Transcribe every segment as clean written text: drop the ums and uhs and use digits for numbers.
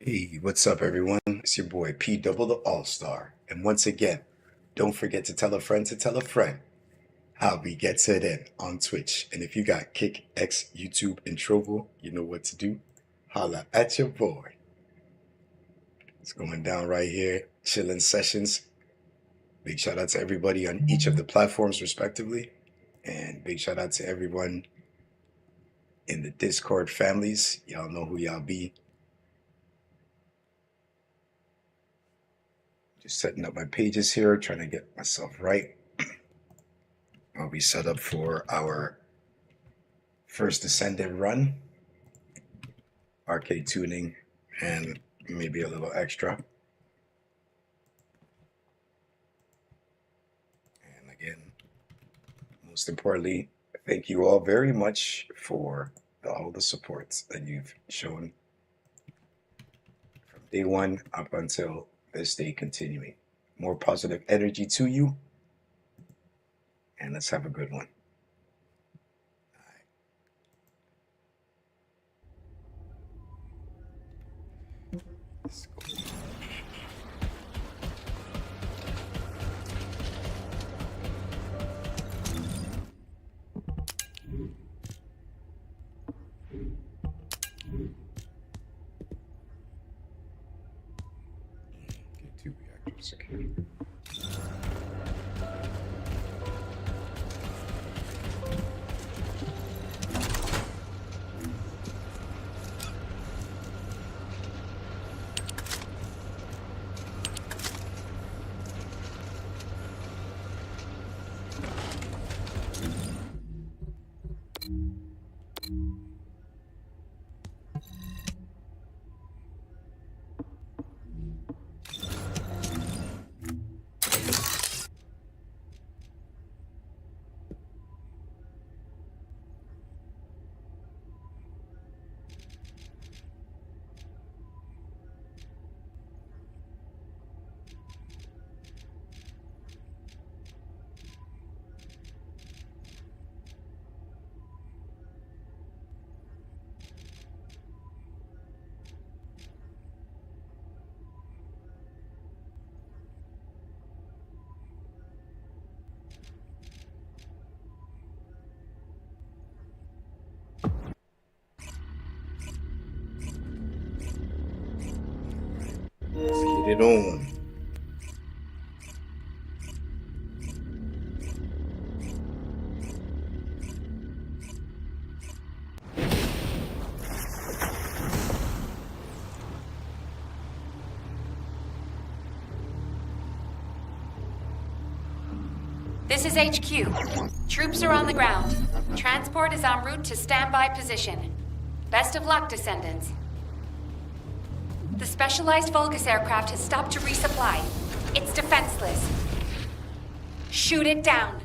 Hey, what's up, everyone? It's your boy P Double the All Star. And once again, don't forget to tell a friend how we get it in on Twitch. And if you got Kick X YouTube and Trovo, you know what to do. Holla at your boy. It's going down right here. Chillin' sessions. Big shout out to everybody on each of the platforms, respectively. And big shout out to everyone in the Discord families. Y'all know who y'all be. Just setting up my pages here, trying to get myself right. I'll be set up for our first Ascendant run, arcade tuning, and maybe a little extra. And again, most importantly, thank you all very much for all the support that you've shown from day one up until this day continuing. More positive energy to you, and let's have a good one. Let's go. Get 2 reactors secured. Let's get it on. This is HQ. Troops are on the ground. Transport is en route to standby position. Best of luck, Descendants. The specialized Vulgus aircraft has stopped to resupply. It's defenseless. Shoot it down.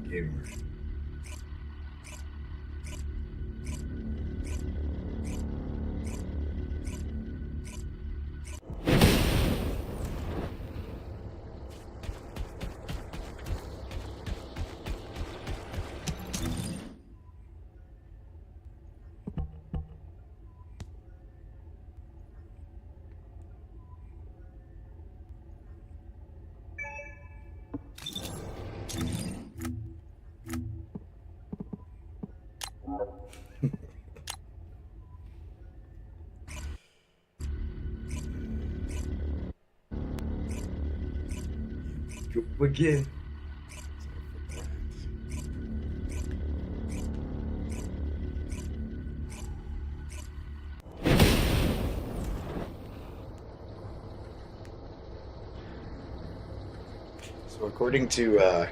Gamer. Go again. So according to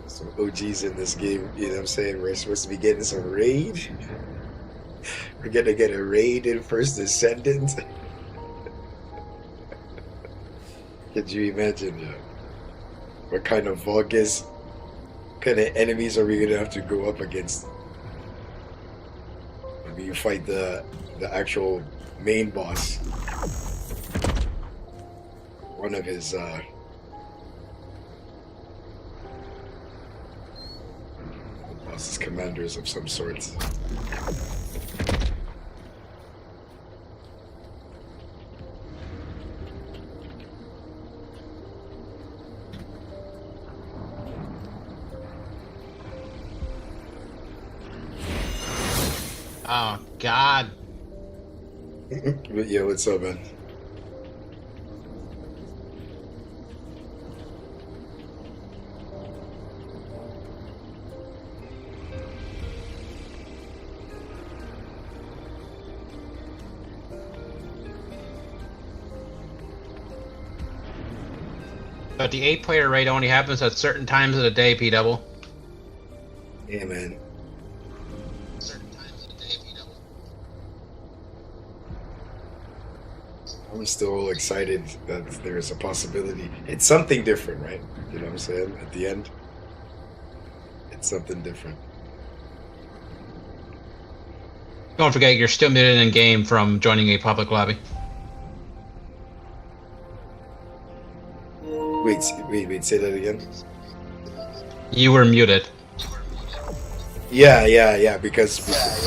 some OGs in this game, you know what I'm saying? We're supposed to be getting some raid. We're gonna get a raid in First Descendant. Could you imagine? What kind of Vulgus, kind of enemies are we gonna have to go up against? Maybe you fight the actual main boss. One of his boss's commanders of some sort. Oh, God. But yeah, what's up, man? But the 8-player raid only happens at certain times of the day, P-Double. Yeah, man. Certain times of the day, P-Double. I'm still excited that there's a possibility. It's something different, right? You know what I'm saying? At the end, it's something different. Don't forget, you're still muted in game from joining a public lobby. Wait, say that again? You were muted. Yeah, because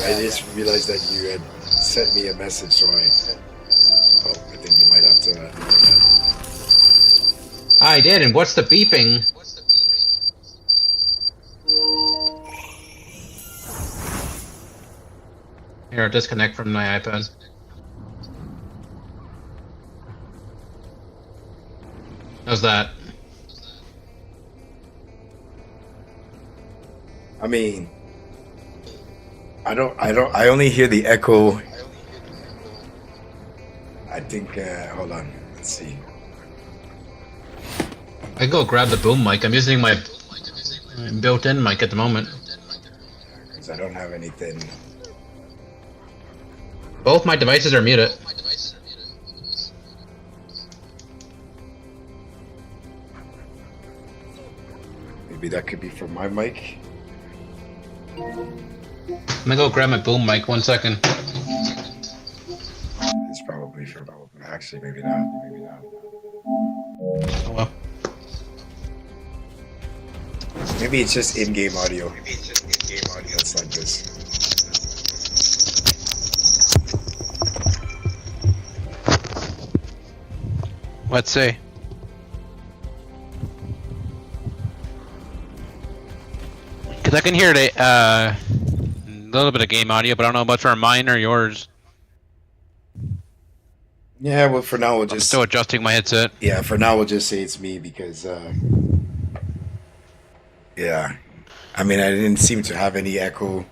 I just realized that you had sent me a message, so I think you might have to. I did, and what's the beeping? Here, I'll disconnect from my iPad. How's that? I mean, I only hear the echo. I think, hold on, let's see. I can go grab the boom mic. I'm using my built-in mic at the moment. Because I don't have anything. Both my devices are muted. Maybe that could be from my mic. I'm gonna go grab my boom mic, 1 second. It's probably from, actually, maybe not. Oh well. Maybe it's just in-game audio. That's like this. Let's see. Because I can hear it, a little bit of game audio, but I don't know about for mine or yours. Yeah, well, for now we'll I'm just. still adjusting my headset. Yeah, for now we'll just say it's me because. Yeah, I mean I didn't seem to have any echo,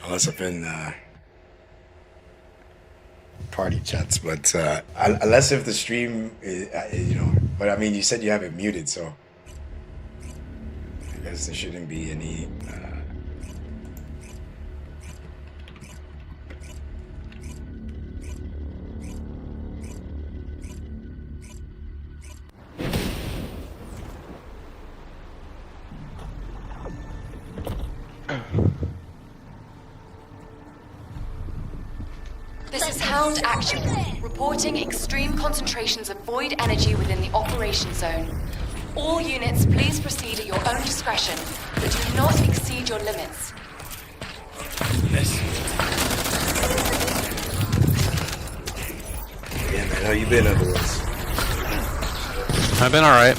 unless I've been party chats, but unless if the stream, is, But I mean, you said you have it muted, so I guess there shouldn't be any. This is Hound Action, reporting extreme concentrations of void energy within the operation zone. All units, please proceed at your own discretion, but do not exceed your limits. Yes. Yeah, man, how you been otherwise? I've been alright.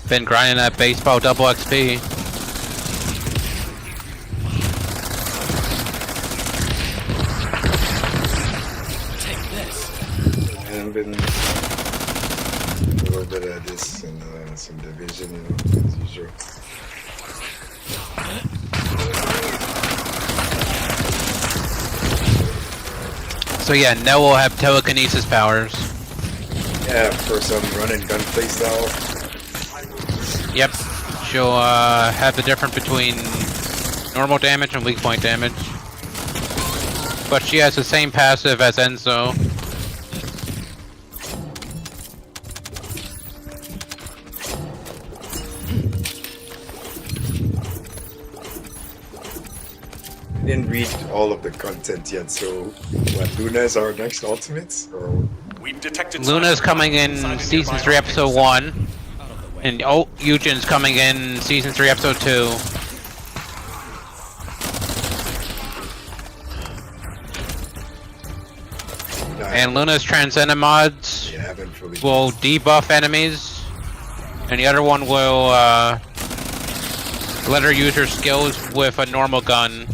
Been grinding that baseball double XP. I've been a little bit of this and some division, as usual. So yeah, Nell will have telekinesis powers. Yeah, for some run and gun playstyle. Yep. She'll have the difference between normal damage and weak point damage. But she has the same passive as Enzo. I didn't read all of the content yet, so what, Luna is our next ultimates? Or We've detected Luna's coming in Season 3, Episode 1. And Eugen's coming in Season 3, Episode 2. And Luna's Transcendent mods yeah, I haven't fully. will debuff enemies. And the other one will let her use her skills with a normal gun,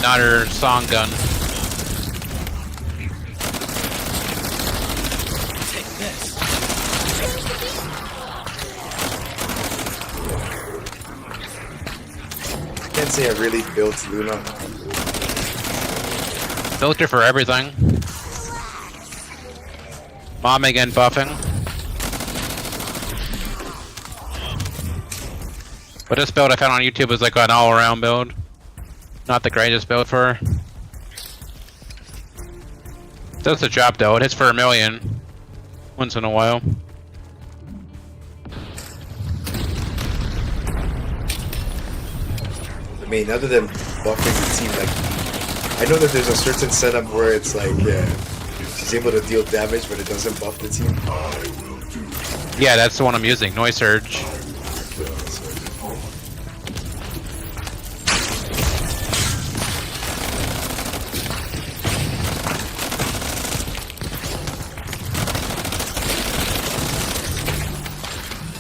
not her song gun. I can't say I really built Luna. Built her for everything. Momming and buffing. But this build I found on YouTube was like an all-around build. Not the greatest build for her. Does the job though, it hits for 1 million. Once in a while. I mean, other than buffing the team, like, I know that there's a certain setup where it's like, she's able to deal damage, but it doesn't buff the team. Yeah, that's the one I'm using, Noise Surge.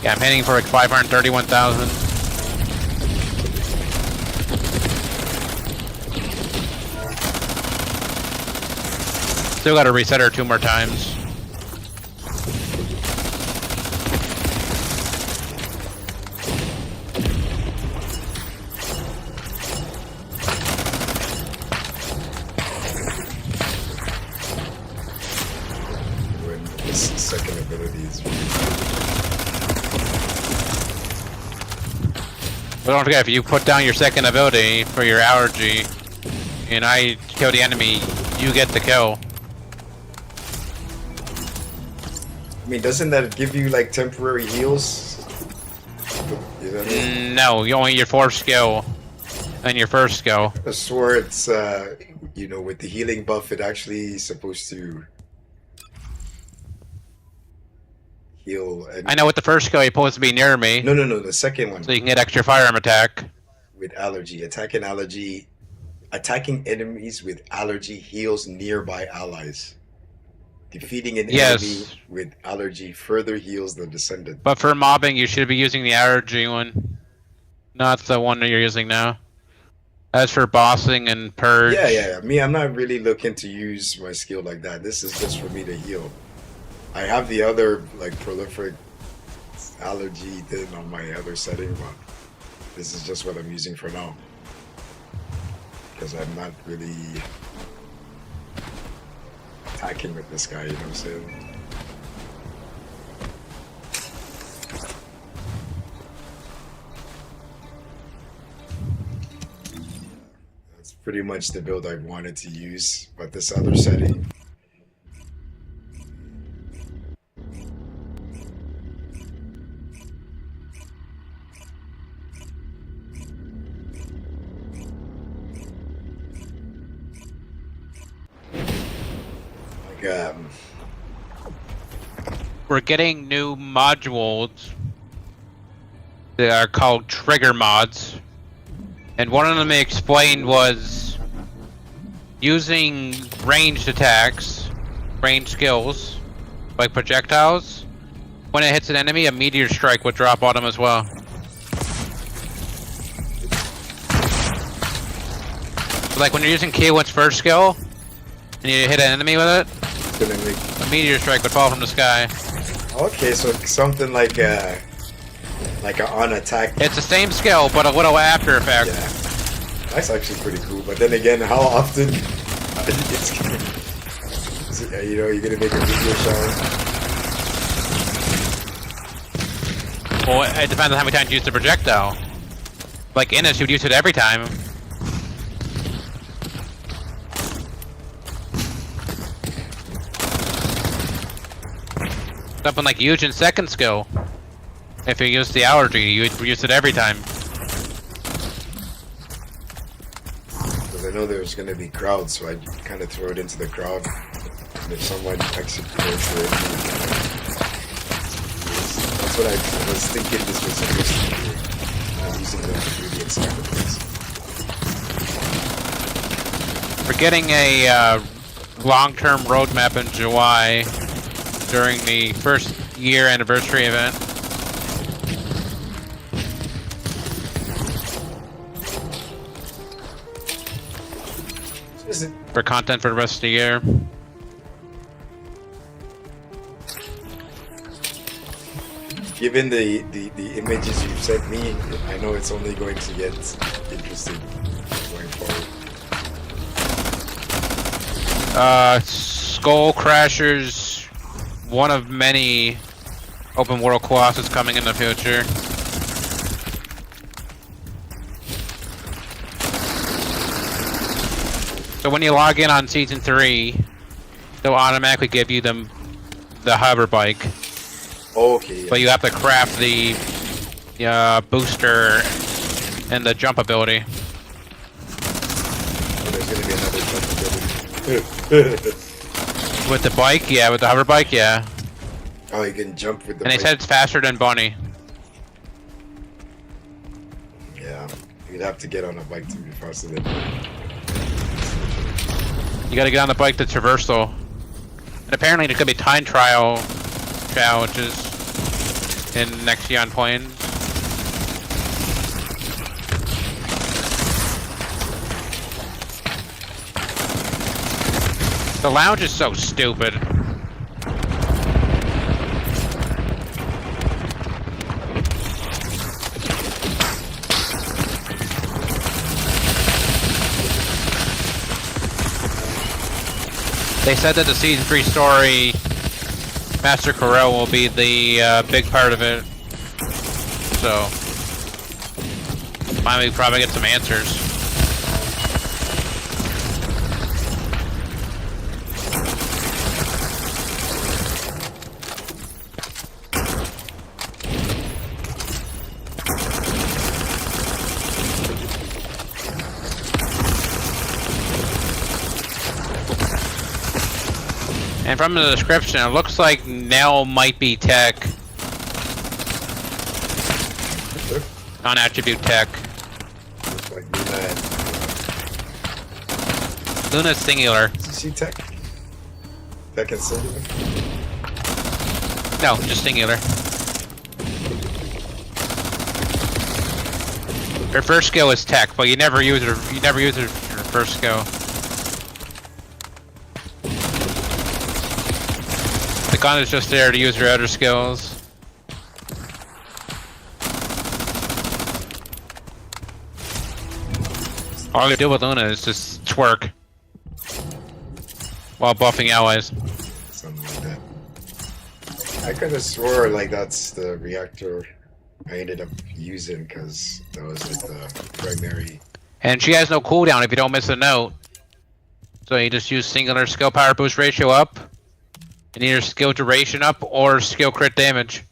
Yeah, I'm hitting for like 531,000. Still gotta reset her 2 more times. When this second ability is. But don't forget, if you put down your second ability for your allergy, and I kill the enemy, you get the kill. I mean, doesn't that give you like temporary heals? You know what I mean? No, you only your 4th skill and your 1st skill. I swore it's, you know, with the healing buff, it actually is supposed to heal. I know with the 1st skill, you're supposed to be near me, No, the second one. so you can get extra firearm attack. With allergy, attacking enemies with allergy heals nearby allies. Defeating an Yes. enemy with allergy further heals the descendant. But for mobbing, you should be using the allergy one, not the one that you're using now. As for bossing and purge, Yeah. Me, I'm not really looking to use my skill like that. This is just for me to heal. I have the other like prolific allergy thing on my other setting, but this is just what I'm using for now. Because I'm not really attacking with this guy, you know what I'm saying? That's pretty much the build I wanted to use, but this other setting. we're getting new modules that are called trigger mods. And one of them they explained was using ranged attacks, ranged skills, like projectiles. When it hits an enemy, a meteor strike would drop on them as well. So like when you're using K1's first skill, and you hit an enemy with it, a meteor strike would fall from the sky. Okay, so something like a on attack. It's the same skill, but a little after effect. Yeah, that's actually pretty cool. But then again, how often? You know, you're gonna make a video shower. Well, it depends on how many times you use the projectile. Like Innes, you would use it every time. Something like Eugen's second skill. If you use the allergy, you would use it every time. Because I know there's gonna be crowds, so I kind of throw it into the crowd. And if someone actually goes to it, that's what I was thinking this was supposed to be. Using the ingredient sacrifice. We're getting a long-term roadmap in July during the first year anniversary event. Is it? For content for the rest of the year. Given the images you've sent me, I know it's only going to get interesting going forward. Skull Crashers, one of many open world Colossus coming in the future. So when you log in on Season 3, they'll automatically give you the hover bike. Okay. But you have to craft the booster and the jump ability. Oh, there's gonna be another jump ability. With the bike, yeah. With the hover bike, yeah. Oh, you can jump with the And they bike. said it's faster than Bunny. Yeah, you'd have to get on a bike to be faster than. You gotta get on the bike to traversal. And apparently there could be time trial challenges in Nexion Plains. The lounge is so stupid. They said that the Season 3 story, Master Corel will be the big part of it. So, finally we probably get some answers. And from the description, it looks like Nell might be tech. Non-attribute tech. Looks like Luna and. Luna's singular. Did you see Tech? Tech and Singular? No, just singular. Her first skill is tech, but you never use her. You never use her first skill. The gun is just there to use her other skills. All you do with Luna is just twerk while buffing allies. Something like that. I could have swore like that's the reactor I ended up using because that was like the primary. And she has no cooldown if you don't miss a note. So you just use singular skill power boost ratio up, and either skill duration up or skill crit damage.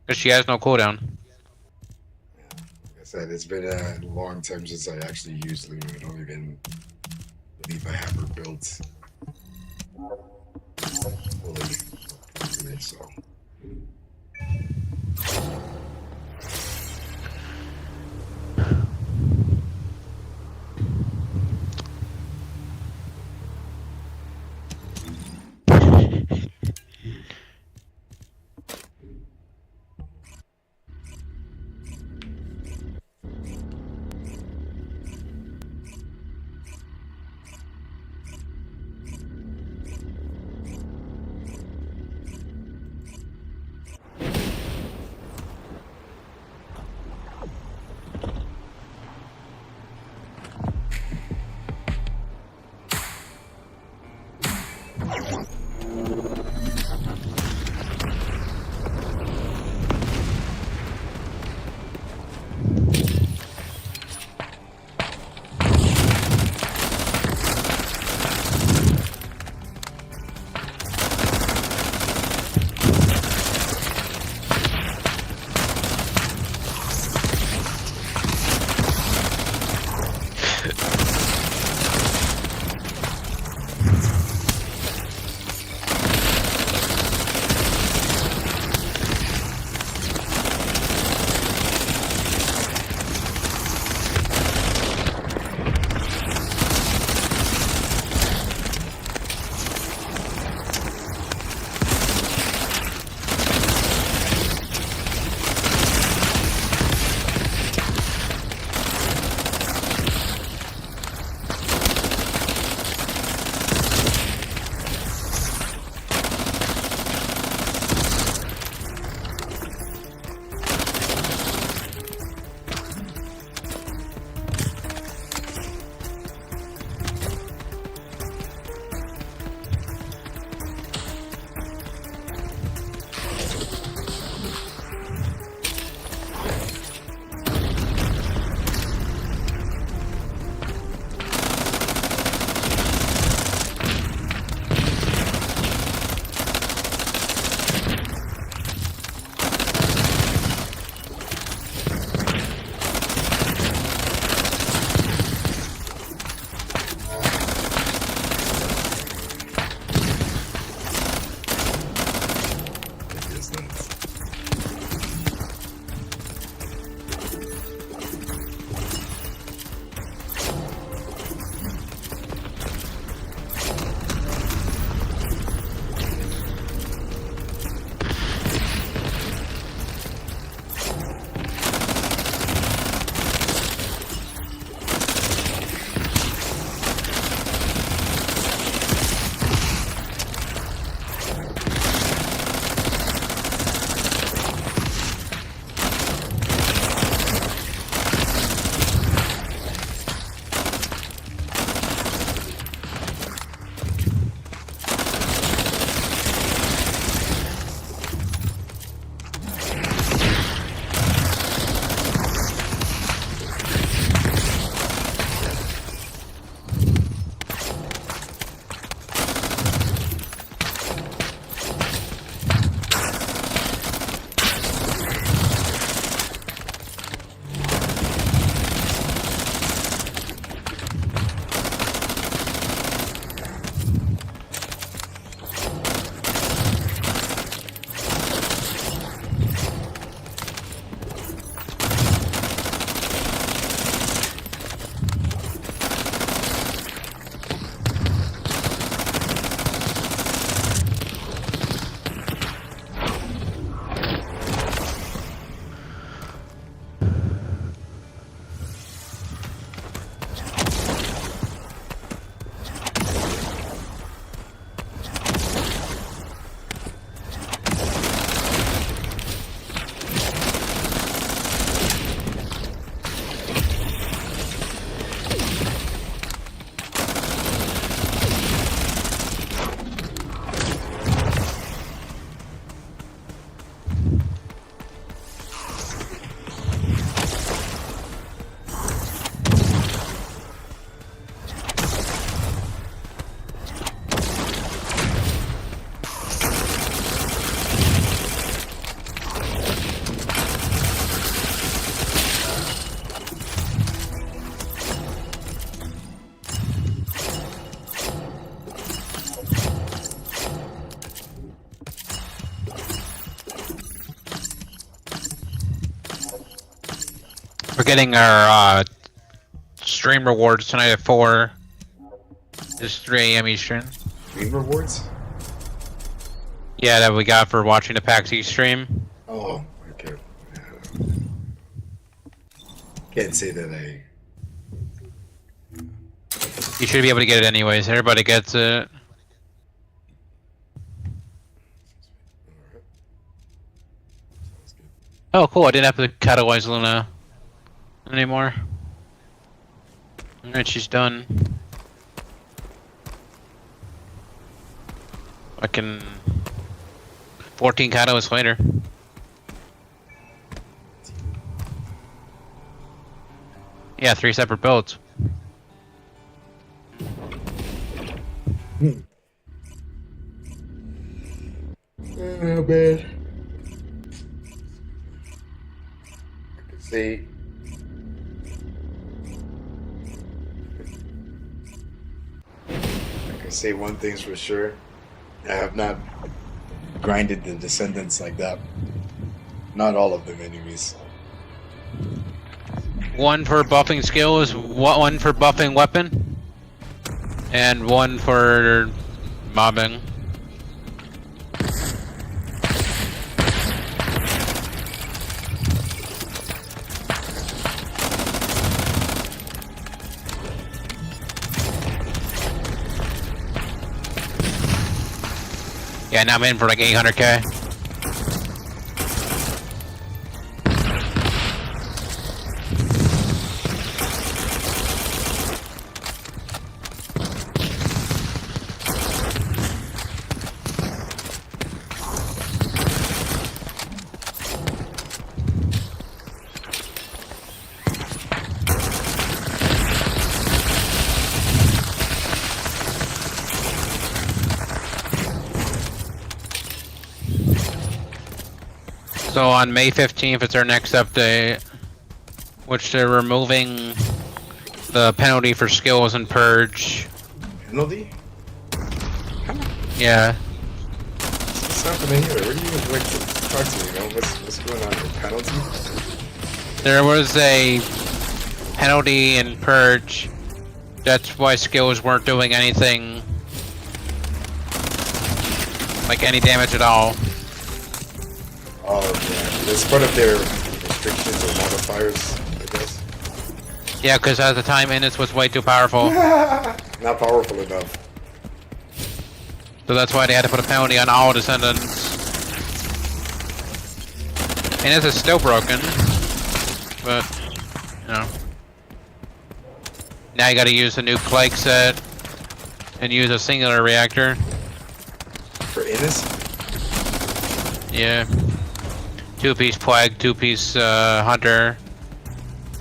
Because she has no cooldown. Like I said, it's been a long time since I actually used Luna. I don't even believe I have her built fully. So. We're getting our stream rewards tonight at 4. It's 3 a.m. Eastern. Dream rewards? Yeah, that we got for watching the PAX East stream. Oh, okay. Can't say that I. You should be able to get it anyways. Everybody gets it. Oh, cool. I didn't have to catalyze Luna anymore. Alright, she's done. I can 14 catalysts later. Yeah, 3 separate builds. Oh, bad. I could say. I can say one thing's for sure. I have not grinded the Descendants like that. Not all of them, anyways. 1 for buffing skills, 1 for buffing weapon, and 1 for mobbing. Yeah, now I'm in for like 800k. So on May 15th, it's our next update, which they're removing the penalty for skills and purge. Penalty? Yeah. What's happening here? What do you like to talk to me? You know? What's going on here? Penalty? There was a penalty in purge. That's why skills weren't doing anything, like any damage at all. Oh, yeah. That's part of their restrictions or modifiers, I guess. Yeah, because at the time Innis was way too powerful. Not powerful enough. So that's why they had to put a penalty on all Descendants. Innis is still broken, but, you know. Now you gotta use the new Plague set and use a singular reactor. For Innis? Yeah. 2-piece Plague, 2-piece Hunter.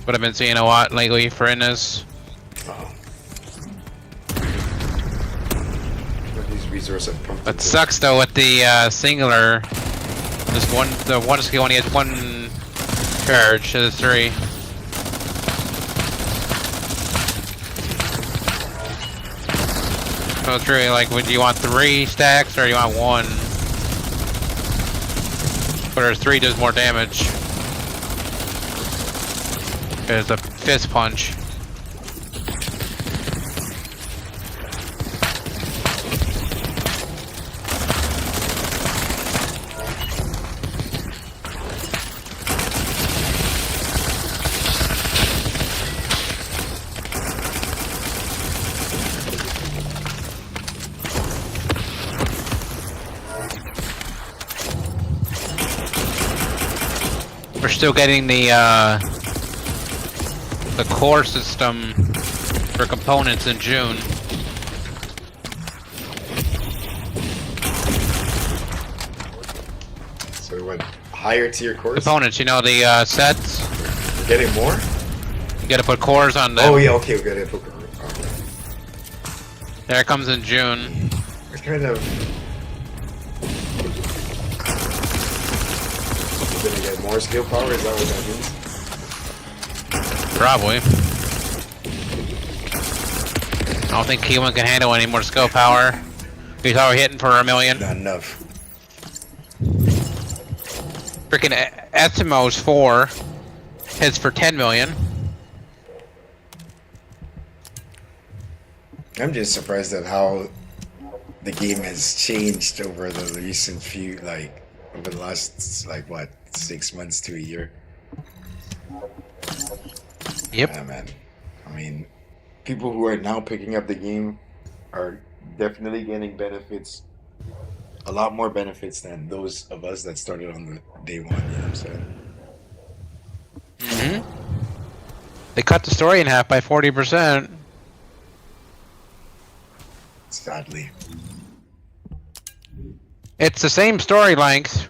But I've been seeing a lot lately for Innis. Oh. These resources are pumped It into- sucks though with the singular. The one skill only has 1 charge to the 3. So it's really like, would you want 3 stacks or you want 1? Whereas 3 does more damage. It's a fist punch. We're still getting the core system for components in June. So what? Higher tier cores? Components, you know, the sets. We're getting more? You gotta put cores on them. Oh yeah, okay, we got it. Okay. There it comes in June. It's kind of. Gonna get more skill power? Is that what that means? Probably. I don't think K1 can handle any more skill power. He's already hitting for 1 million. Not enough. Freaking Esimos 4 hits for 10 million. I'm just surprised at how the game has changed over the recent few, like, over the last, like, what, 6 months to a year. Yep. Yeah, man. I mean, people who are now picking up the game are definitely getting benefits, a lot more benefits than those of us that started on the day one, you know what I'm saying? Mm-hmm. They cut the story in half by 40%. Sadly. It's the same story length,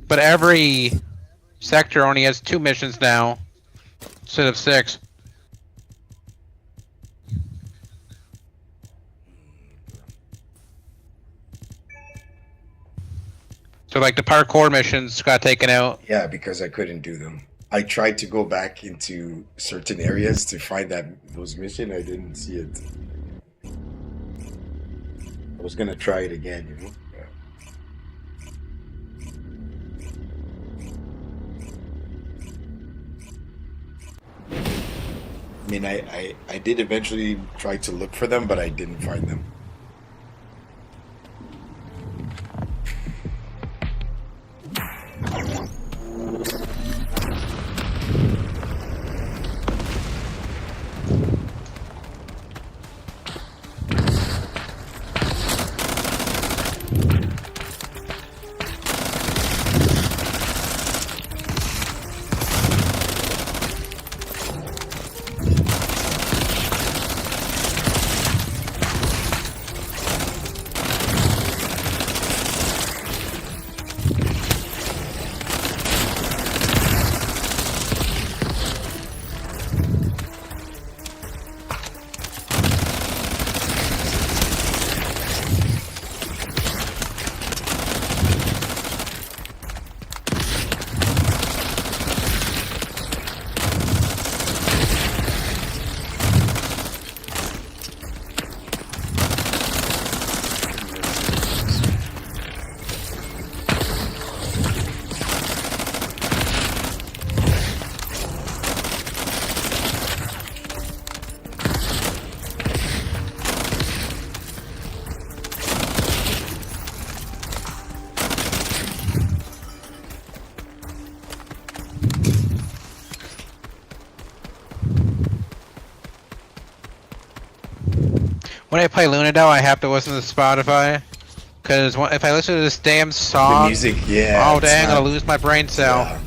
but every sector only has 2 missions now instead of 6. So like the parkour missions got taken out. Yeah, because I couldn't do them. I tried to go back into certain areas to find those missions. I didn't see it. I was gonna try it again, you know. I mean, I did eventually try to look for them, but I didn't find them. When I play Lunadel, I have to listen to Spotify. Because if I listen to this damn The song, music, yeah. all it's day I'm not- gonna lose my brain cell. Yeah.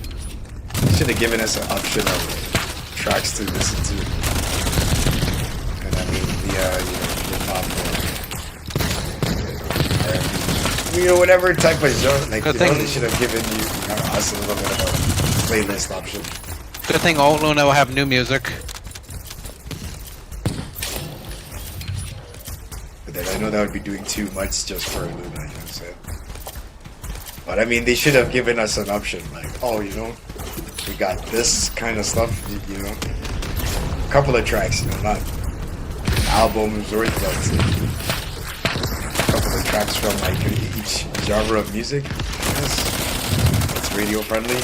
Should have given us an option of tracks to listen to. And I mean, the R&B, whatever type of genre. Like, Good they thing- should have given us a little bit of a playlist option. Good thing old Luna will have new music. But then I know that would be doing too much just for Luna, you know what I'm saying? But I mean, they should have given us an option, like, oh, we got this kind of stuff, you know, a couple of tracks, not albums or anything, but a couple of tracks from like each genre of music, I guess. It's radio friendly.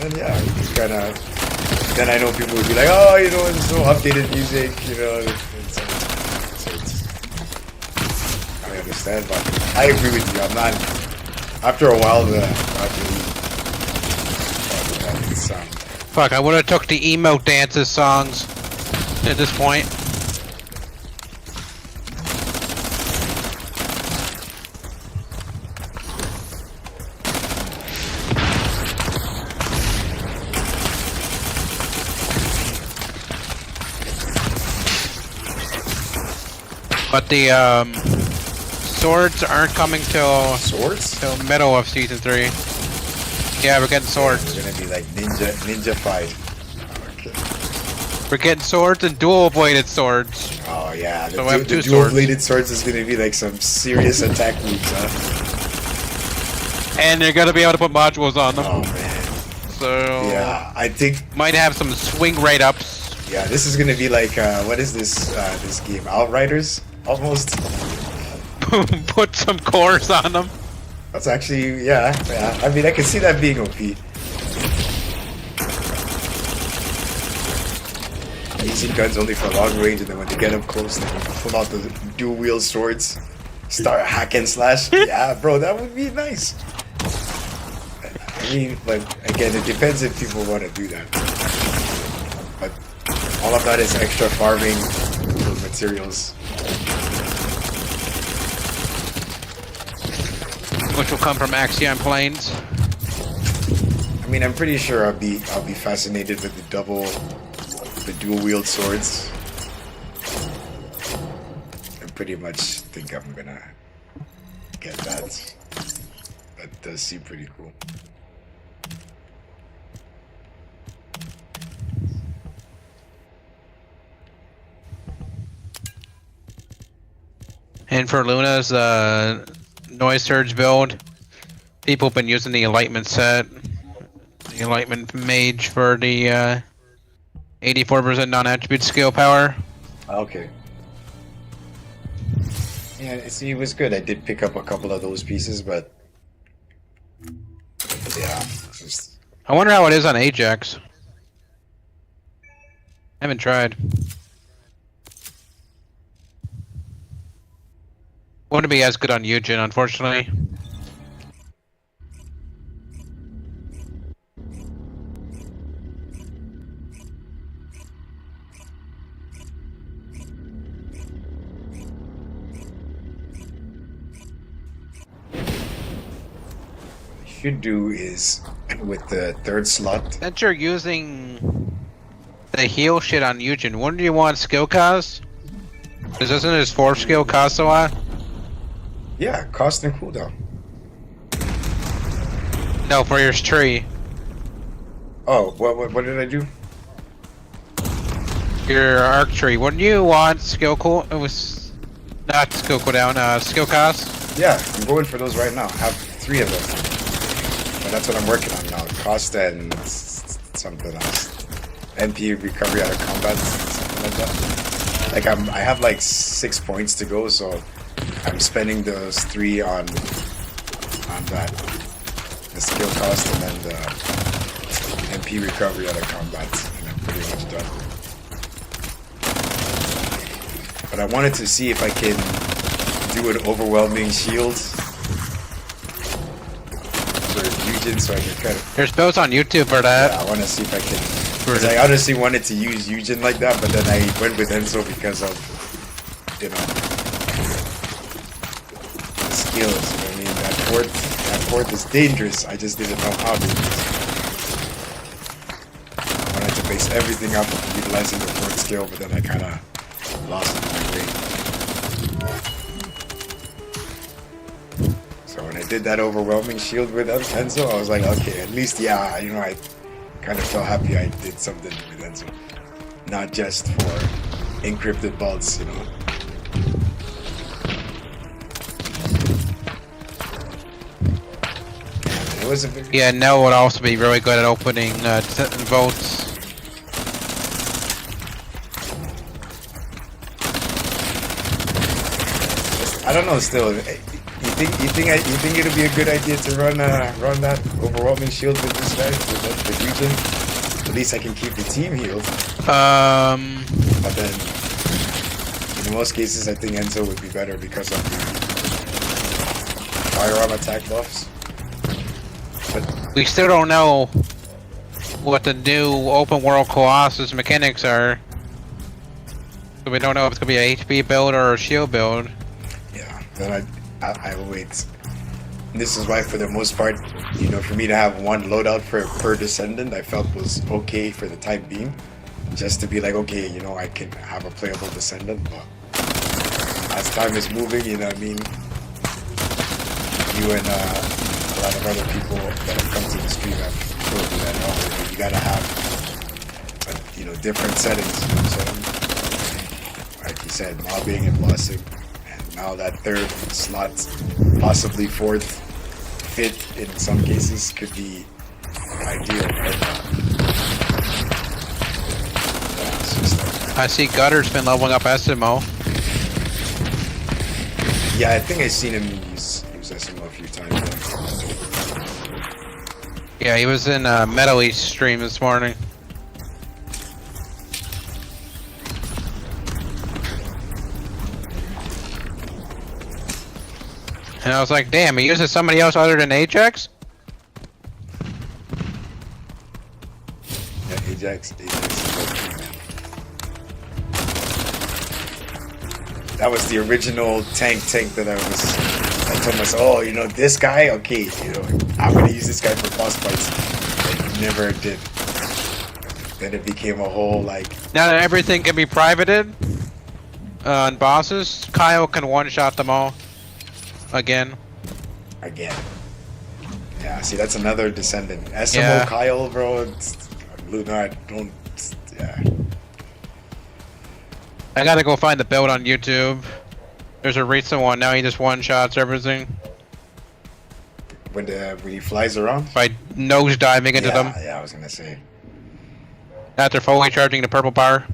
And yeah, you kind of, then I know people would be like, oh, it's no updated music, I understand, but I agree with you. I'm not. After a while, Fuck, I would have took the emo dances songs at this point. But the swords aren't coming till swords. middle of season 3. Yeah, we're getting swords. It's gonna be like ninja fight. Okay. We're getting swords and dual bladed swords. Oh yeah, So I have two the dual swords. bladed swords is gonna be like some serious attack moves, huh? And you're gonna be able to put modules on them. Oh man. So Yeah, I think might have some swing rate ups. yeah, this is gonna be like what is this game? Outriders almost. Put some cores on them. That's actually yeah. I mean, I can see that being OP. using guns only for long range, and then when they get up close, they pull out the dual wield swords, start hack and slash. Yeah, bro, that would be nice. I mean, but again, it depends if people want to do that. But all of that is extra farming for materials. Which will come from Axion Plains. I mean, I'm pretty sure I'll be fascinated with the dual wield swords. I pretty much think I'm gonna get that. That does seem pretty cool. And for Luna's noise surge build, people have been using the Enlightenment set. The Enlightenment Mage for the 84% non-attribute skill power. Okay. Yeah, see, it was good. I did pick up a couple of those pieces, but yeah, just I wonder how it is on Ajax. I haven't tried. Wouldn't be as good on Eugen, unfortunately. should do is with the third slot. Since you're using the heal shit on Eugen, wouldn't you want skill cost? Because doesn't his 4th skill cost a lot? Yeah, cost and cooldown. No, for your tree. Oh, what did I do? Your arc tree. Wouldn't you want skill cool? It was not skill cooldown. Skill cost. Yeah, I'm going for those right now. I have 3 of them. But that's what I'm working on now. Cost and something else. MP recovery out of combat, something like that. Like I have like 6 points to go, so I'm spending those 3 on that, the skill cost, and then the MP recovery out of combat, and I'm pretty much done. But I wanted to see if I can do an overwhelming shield for Eugen, so I can kind of. There's builds on YouTube for that. Yeah, I want to see if I can. Because I honestly wanted to use Eugen like that, but then I went with Enzo because of, you know, the skills. You know what I mean? That fourth is dangerous. I just didn't know how dangerous. I wanted to base everything up on utilizing the 4th skill, but then I kind of lost it in my brain. So when I did that overwhelming shield with Enzo, I was like, okay, at least, yeah, you know, I kind of felt happy I did something with Enzo. Not just for encrypted bolts, you know. It was a very... Yeah, Nell would also be really good at opening votes. I don't know. Still, you think it'll be a good idea to run that overwhelming shield with this guy with Eugen? At least I can keep the team healed. But then, in most cases, I think Enzo would be better because of the firearm attack buffs. But We still don't know what the new open world Colossus mechanics are. So we don't know if it's gonna be a HP build or a shield build. yeah, then I will wait. This is why, for the most part, you know, for me to have one loadout per descendant, I felt was okay for the time being. Just to be like, okay, you know, I can have a playable descendant, but as time is moving, you know what I mean? You and a lot of other people that have come to the stream have told me that, oh, you gotta have, you know, different settings, you know what I'm saying? Like you said, mobbing and bossing. Now that 3rd slot, possibly 4th, 5th in some cases, could be ideal, right? Yeah, it's just like, I see Gutter's been leveling up SMO. yeah, I think I've seen him use SMO a few times. Yeah, he was in Metal East stream this morning. And I was like, damn, he uses somebody else other than Ajax? Yeah, Ajax is OP, man. That was the original tank that I told myself, oh, you know, this guy, okay, you know, I'm gonna use this guy for boss fights. And never did. Then it became a whole, like... Now that everything can be privated on bosses, Kyle can one-shot them all. Again. Yeah, see, that's another descendant. SMO Yeah. Kyle, bro, Lunar, don't... Yeah. I gotta go find the build on YouTube. There's a recent one, now he just one-shots everything. When he flies around? By nose-diving into them. Yeah, I was gonna say. After fully charging the purple power.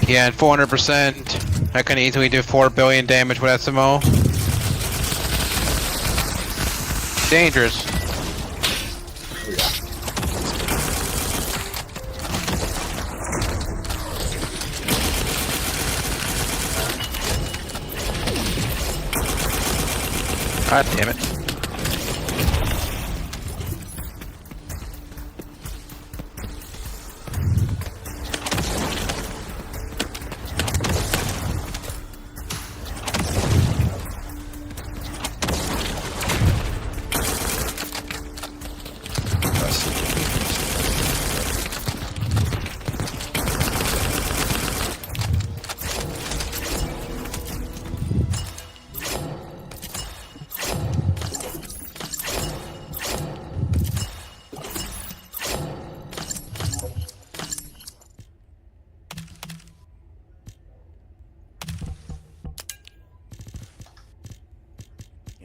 Yeah, and 400%. I can easily do 4 billion damage with SMO. Dangerous. Oh, yeah. God damn it.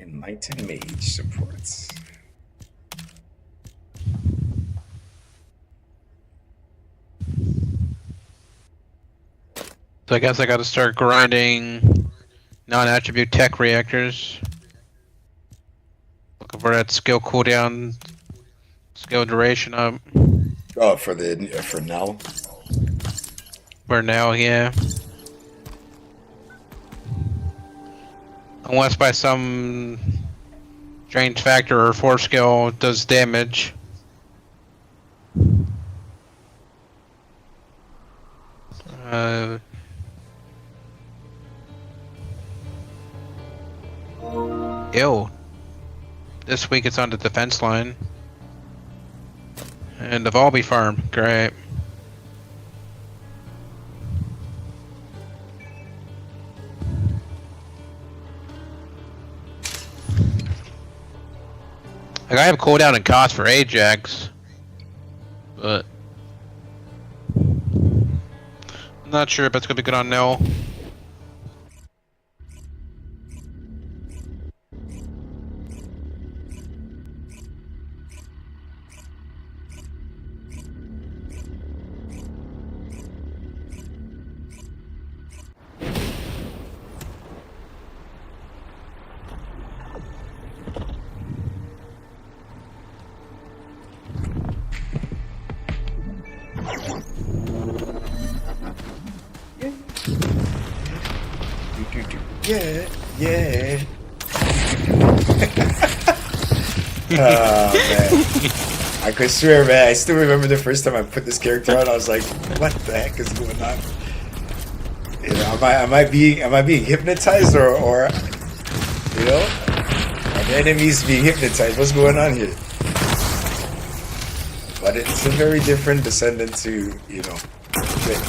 Enlightened Mage supports. So I guess I gotta start grinding non-attribute tech reactors. Looking for that skill cooldown, skill duration up. Oh, for now. For now, yeah. Unless by some strange factor or force skill does damage. Ew. This week it's on the defense line. And the Volby farm, great. Like I have cooldown and cost for Ajax, but I'm not sure if it's gonna be good on Nil. Yeah. Oh man. I could swear, man. I still remember the first time I put this character on. I was like, "What the heck is going on?" You know, am I being hypnotized or you know, are the enemies being hypnotized? What's going on here? But it's a very different descendant to get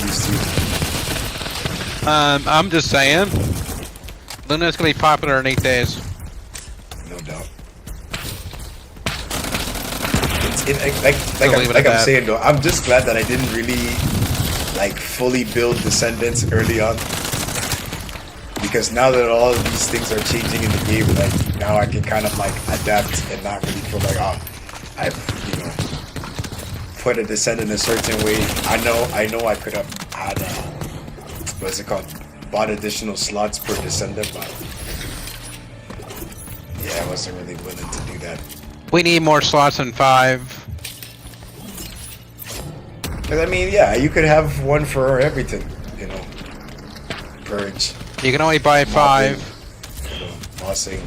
used to. I'm just saying, Luna's gonna be popular in 8 days. No doubt. Like I'm saying though, I'm just glad that I didn't really fully build descendants early on, because now that all of these things are changing in the game, now I can kind of adapt and not really feel like I've put a descendant a certain way. I know I could have had what's it called? Bought additional slots per descender, but yeah, I wasn't really willing to do that. We need more slots than 5. 'Cause I mean, yeah, you could have one for everything, you know. Purge, You can only buy 5. you know, bossing,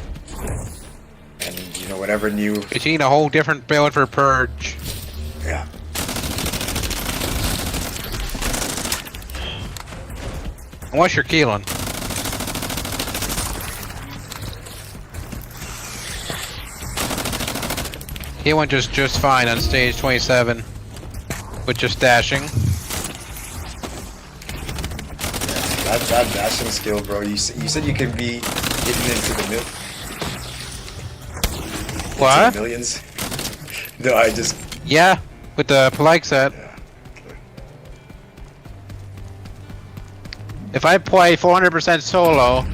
and you know whatever new. But you need a whole different build for Purge. Yeah. And what's your Keelan? He went just fine on stage 27 with just dashing. That dashing skill, bro. You said you can be getting into the What? millions. No, I just. Yeah, with the polite set. Yeah. If I play 400% solo,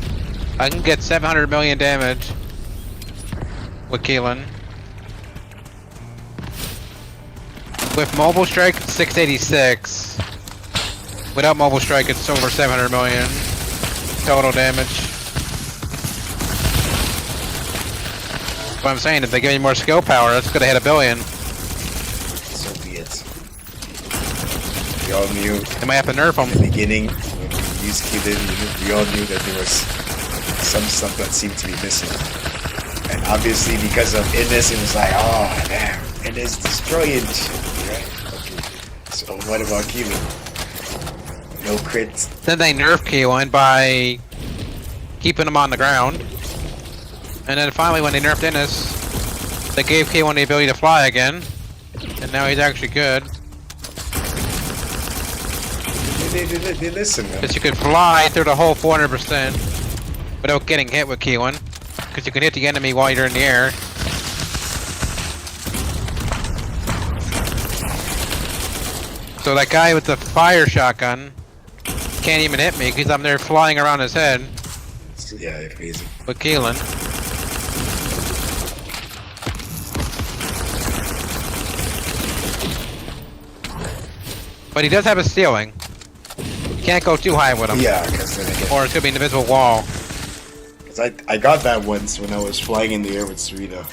I can get 700 million damage with Keelan. With Mobile Strike, it's 686. Without Mobile Strike, it's over 700 million total damage. But I'm saying, if they give me more skill power, that's gonna hit 1 billion. So be it. We all knew They might have to nerf in the them. beginning when we used Keelan, we all knew that there was some stuff that seemed to be missing. And obviously, because of Innis, it was like, oh damn, Innis destroying shit, right? Okay. So what about Keelan? No crits. Then they nerf Keelan by keeping him on the ground. And then finally, when they nerfed Innis, they gave Keelan the ability to fly again. And now he's actually good. They listen, man. Because you could fly through the whole 400% without getting hit with Keelan. Because you can hit the enemy while you're in the air. So that guy with the fire shotgun can't even hit me because I'm there flying around his head Yeah, it's crazy. with Keelan. But he does have a ceiling. You can't go too high with him. Yeah, because then again, Or it's gonna be an invisible wall. 'cause I got that once when I was flying in the air with Serena.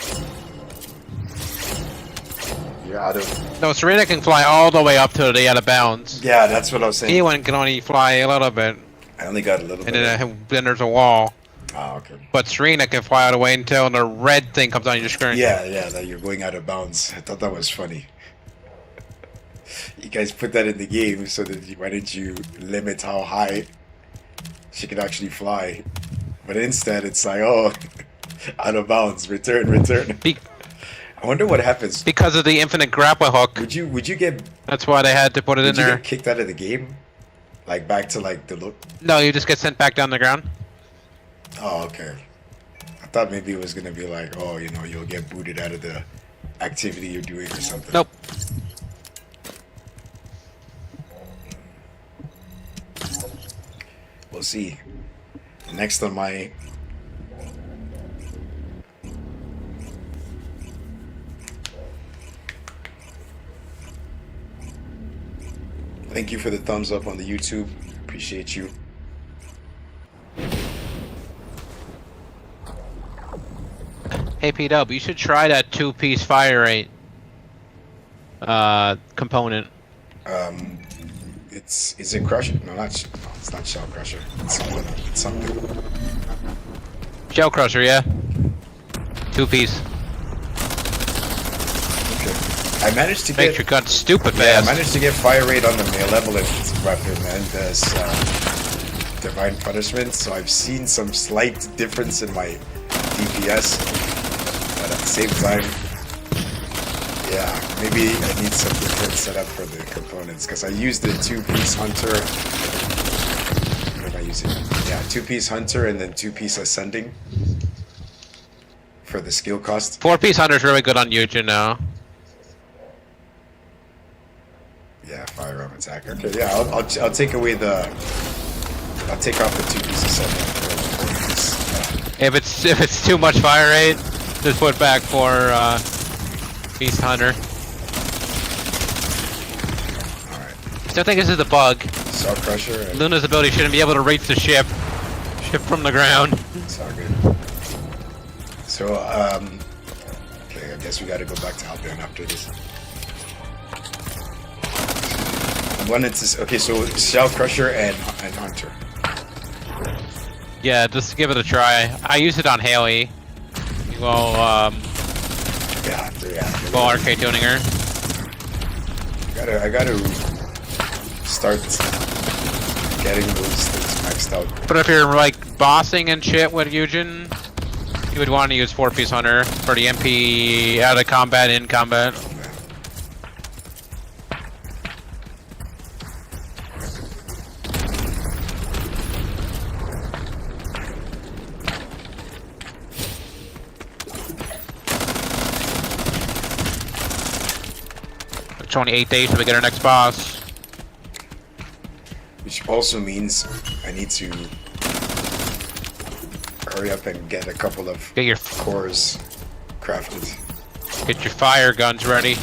You're out of. No, Serena can fly all the way up to the out of bounds. Yeah, that's what I was saying. Keelan can only fly a little bit, I only got a little and bit. then there's a wall. Oh, okay. But Serena can fly all the way until the red thing comes on your screen. Yeah, that you're going out of bounds. I thought that was funny. You guys put that in the game, so that why didn't you limit how high she could actually fly? But instead, it's like, oh, out of bounds, return. Be- I wonder what happens. because of the infinite grapple hook. Would you get That's why they had to put it in would you there. get kicked out of the game? Like back to like the look? No, you just get sent back down the ground. Oh, okay. I thought maybe it was gonna be like, oh, you know, you'll get booted out of the activity you're doing or something. Nope. We'll see. Next on my thank you for the thumbs up on the YouTube. Appreciate you. Hey, P-Dub, you should try that 2-piece fire rate component. Is it Crusher? No, it's not Shell Crusher. It's something. Shell Crusher, yeah. 2-piece. Okay. I managed to Makes get your gun stupid yeah, I fast. managed to get fire rate on the male level and recommend as Divine Punishment, so I've seen some slight difference in my DPS, but at the same time, yeah, maybe I need some different setup for the components, because I used the 2-piece Hunter. What am I using? Yeah, 2-piece Hunter and then 2-piece Ascending for the skill cost. 4-piece Hunter's really good on Yujin now. Yeah, firearm attack. Okay, yeah, I'll take away the. I'll take off the 2-piece Ascending. If it's too much fire rate, just put back for Beast Hunter. Alright. still think this is a bug. Saw Crusher. And Luna's ability shouldn't be able to reach the ship from the ground. it's all good. So, okay, I guess we gotta go back to Albion after this. I wanted to, okay, so Shell Crusher and Hunter. Yeah, just give it a try. I used it on Haley. You go, Yeah. go arcade tuning her. I gotta start getting those things maxed out. But if you're like bossing and shit with Eugen, you would want to use 4-piece Hunter for the MP out of combat, in combat. It's only 8 days till we get our next boss. Which also means I need to hurry up and get a couple of Get your cores crafted. Get your fire guns ready.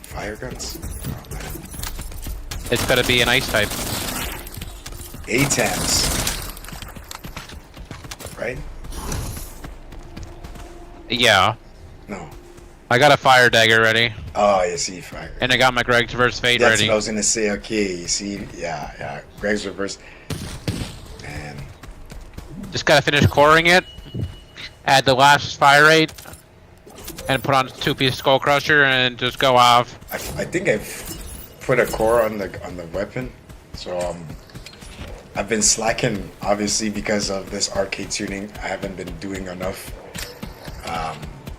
Fire guns? Oh, man. It's gotta be an ice type. ATAMs. Right? Yeah. No. I got a fire dagger ready. Oh, you see, fire. And I got my Greg's Reverse Fade That's ready. what I was gonna say. Okay, you see, yeah. Greg's Reverse. Man, Just gotta finish coring it. Add the last fire rate. And put on 2-piece Skull Crusher and just go off. I think I've put a core on the weapon, so I've been slacking obviously because of this arcade tuning. I haven't been doing enough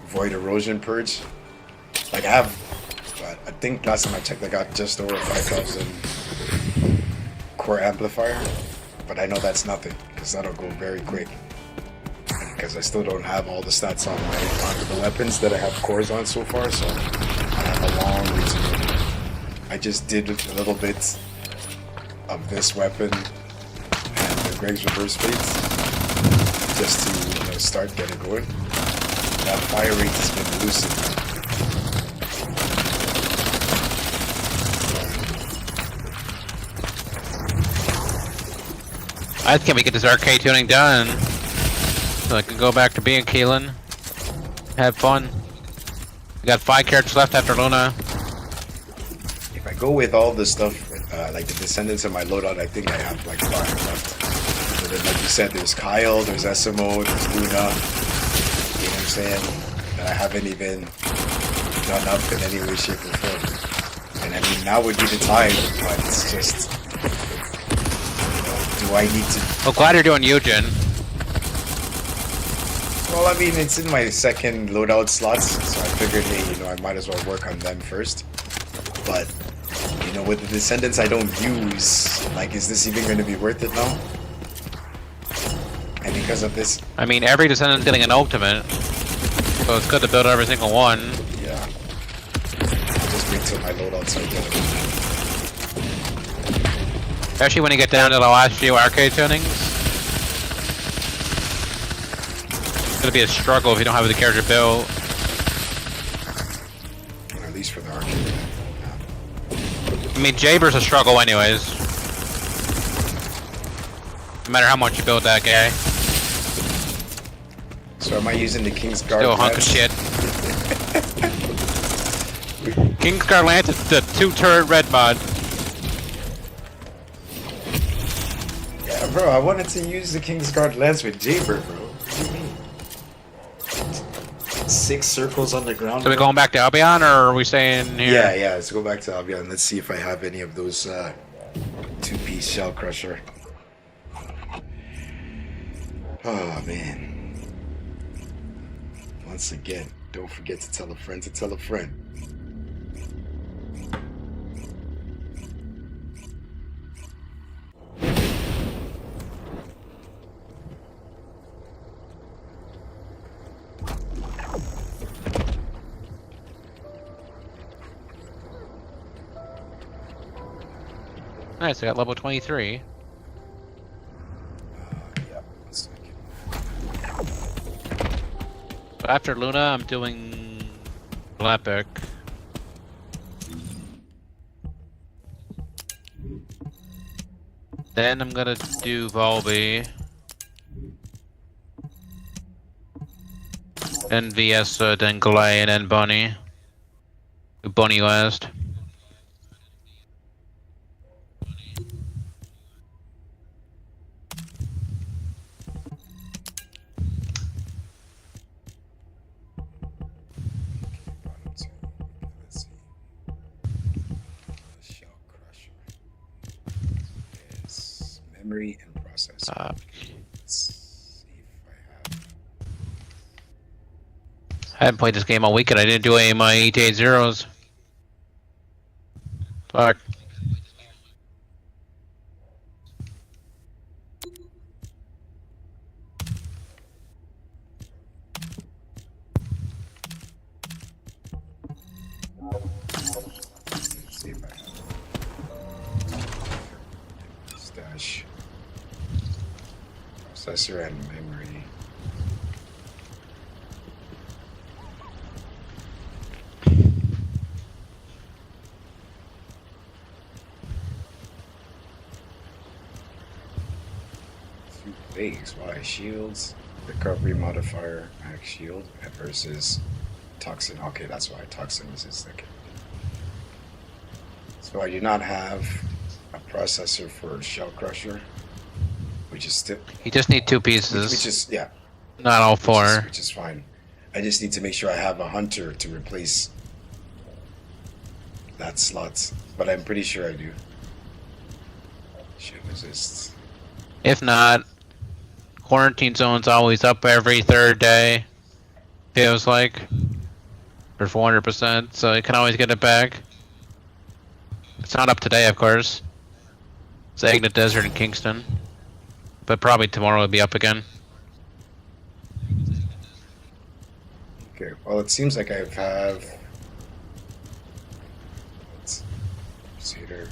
Void Erosion Purge. Like I think last time I checked, I got just over 5,000 core amplifier, but I know that's nothing because that'll go very quick. Because I still don't have all the stats on the weapons that I have cores on so far, so I have a long way to go. I just did a little bit of this weapon and the Greg's Reverse Fates just to start getting going. That fire rate has been loosened. I think we get this arcade tuning done. So I can go back to being Keelan. Have fun. We got 5 characters left after Luna. If I go with all the stuff, like the Descendants of my loadout, I think I have like 5 left. But then, like you said, there's Kyle, there's SMO, there's Luna. You know what I'm saying? That I haven't even done up in any way, shape, or form. And I mean, now would be the time, but it's just, do I need to? Well, glad you're doing Eugen. Well, I mean, it's in my second loadout slots, so I figured, hey, I might as well work on them first. But, with the Descendants I don't use, like, is this even going to be worth it now? And because of this... I mean, every Descendant's getting an ultimate. So it's good to build every single one. Yeah. I'll just wait till my loadouts are done. Especially when you get down to the last few arcade tunings. It's gonna be a struggle if you don't have the character built. Or at least for the arcade. I mean, Jaber's a struggle anyways. No matter how much you build that guy. So am I using the Kingsguard Still a hunk of Lance? shit. Kingsguard Lance is the 2-turret red mod. Yeah, bro, I wanted to use the Kingsguard Lance with Jaber, bro. What do you mean? 6 circles on the ground. So we bro. going back to Albion, or are we staying here? Yeah, let's go back to Albion. Let's see if I have any of those 2-piece Shell Crusher. Oh, man. Once again, don't forget to tell a friend to tell a friend. Nice, I got level 23. Yeah, 1 second. But after Luna, I'm doing Lepic. Then I'm gonna do Volby. Then Viesa, then Glay, and then Bunny. Do Bunny last. Bottom two. Let's see. Shell crusher. Yes. Memory and processor. Let's see if I have. I haven't played this game all weekend. I didn't do any of my 88 zeros. Fuck. Let's see if I have. Stash. Processor and memory. Two things. Why? Shields, recovery modifier, max shield, and versus toxin. Okay, that's why toxin resistant. So I do not have a processor for shell crusher, which is still, You just need two pieces. which is yeah, Not all four. which is fine. I just need to make sure I have a hunter to replace that slot, but I'm pretty sure I do. Shield resist. If not, quarantine zone's always up every third day. Feels like. For 400%, so you can always get it back. It's not up today, of course. It's Agnet Desert in Kingston. But probably tomorrow it'll be up again. Okay, well, it seems like I have. Let's see here.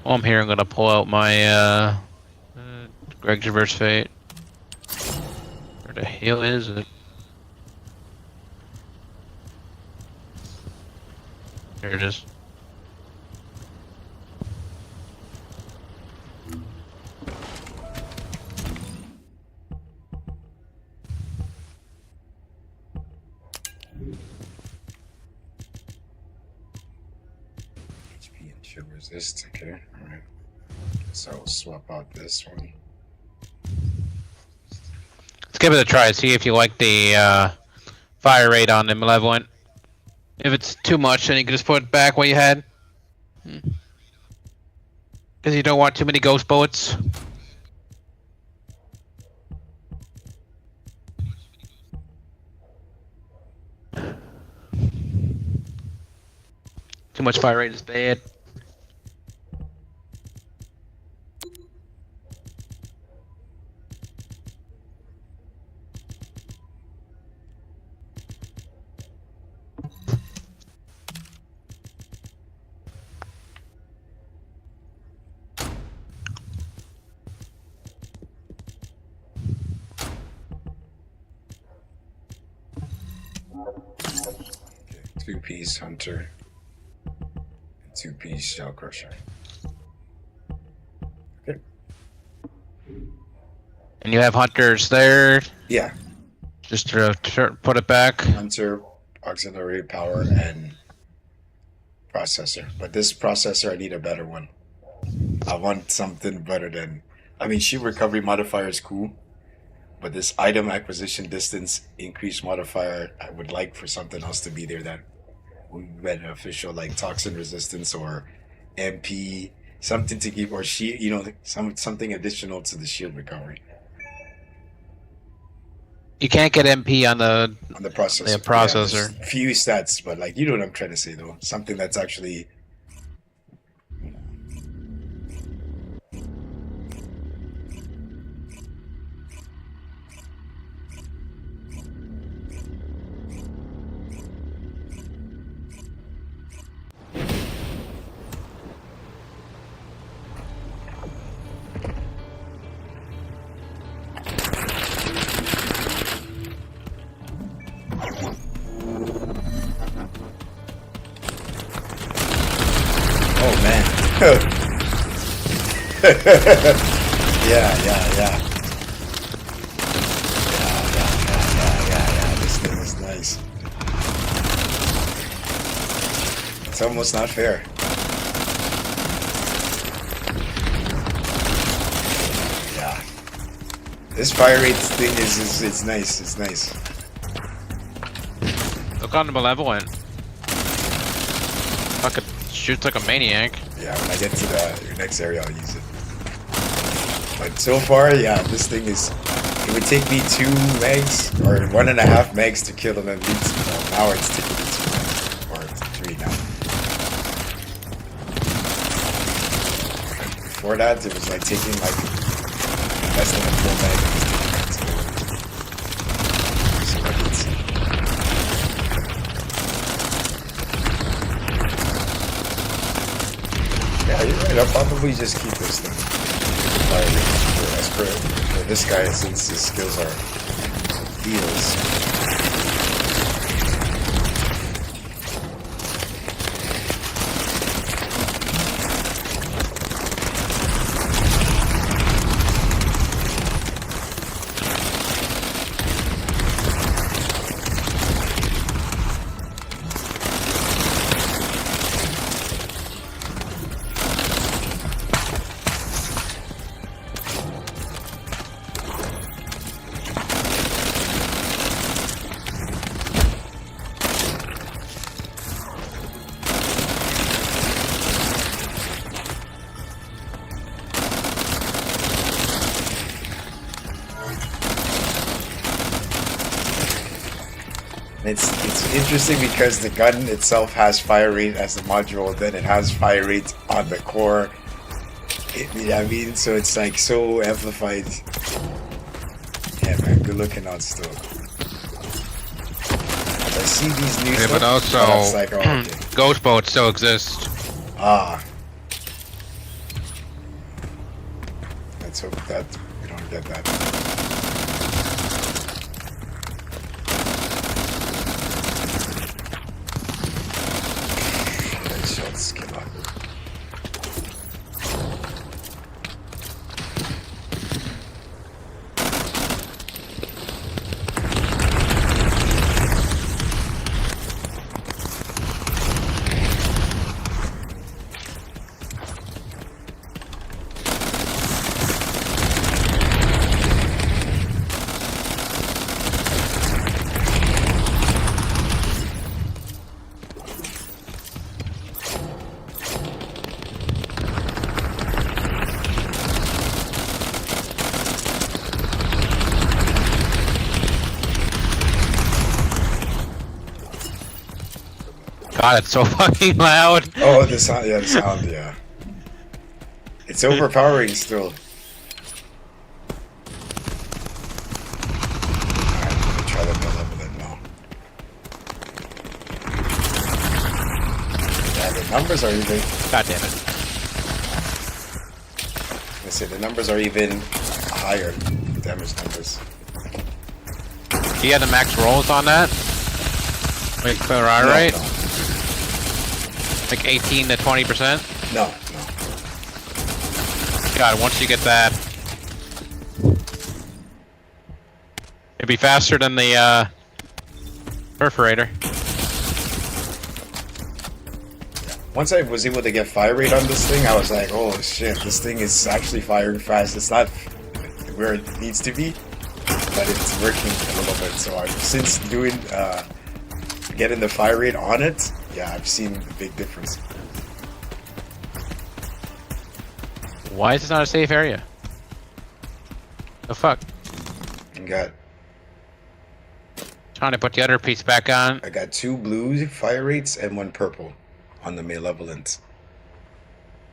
Well, I'm here. I'm gonna pull out my Greg Reverse Fate. Where the hell is it? Here it is. HP and shield resist. Okay, alright. So I'll swap out this one. Let's give it a try. See if you like the fire rate on the Malevolent. If it's too much, then you can just put it back what you had. Because you don't want too many ghost bullets. Too much fire rate is bad. Okay, 2-piece hunter. And 2-piece shell crusher. Okay. And you have hunters there. Yeah, Just to put it back. hunter, auxiliary power, and processor. But this processor, I need a better one. I want something better than. I mean, shield recovery modifier is cool, but this item acquisition distance increase modifier, I would like for something else to be there that would be beneficial, like toxin resistance or MP, something to keep, or shield, you know, something additional to the shield recovery You can't get MP on the on the processor. The processor. Yeah, there's few stats, but like, you know what I'm trying to say though, something that's actually. Yeah. This thing is nice. It's almost not fair. Yeah. This fire rate thing is it's nice. It's nice. Look on the malevolent. Fucking shoots like a maniac. Yeah, when I get to the next area, I'll use it. But so far, yeah, this thing is. It would take me 2 megs or 1.5 megs to kill him at least. Now it's taking me 2 megs or 3 now. Before that, it was like taking like less than a full meg. So I can see. Yeah, you're right. I'll probably just keep this thing. As for this guy, since his skills are heals. It's interesting because the gun itself has fire rate as the module, then it has fire rate on the core. I mean, so it's like so amplified. Yeah, man, good looking on still. I see these new stuff, But also, it's like, oh, okay. ghost boats still exist. Ah. Let's hope that we don't get that. Skill up. God, it's so fucking loud. Oh, the sound, yeah, the sound, yeah. It's overpowering still. Alright, I'm gonna try to level it now. Yeah, the numbers are even. God damn it. I say the numbers are even higher. Damage numbers. Do you have the max rolls on that? Wait, clear eye No, rate? Like 18 to 20%? No. God, once you get that, it'd be faster than the perforator. Once I was able to get fire rate on this thing, I was like, oh shit, this thing is actually firing fast. It's not where it needs to be, but it's working a little bit. So since doing getting the fire rate on it, yeah, I've seen a big difference. Why is this not a safe area? The fuck? I got Trying to put the other piece back on. 2 blue fire rates and 1 purple on the malevolent.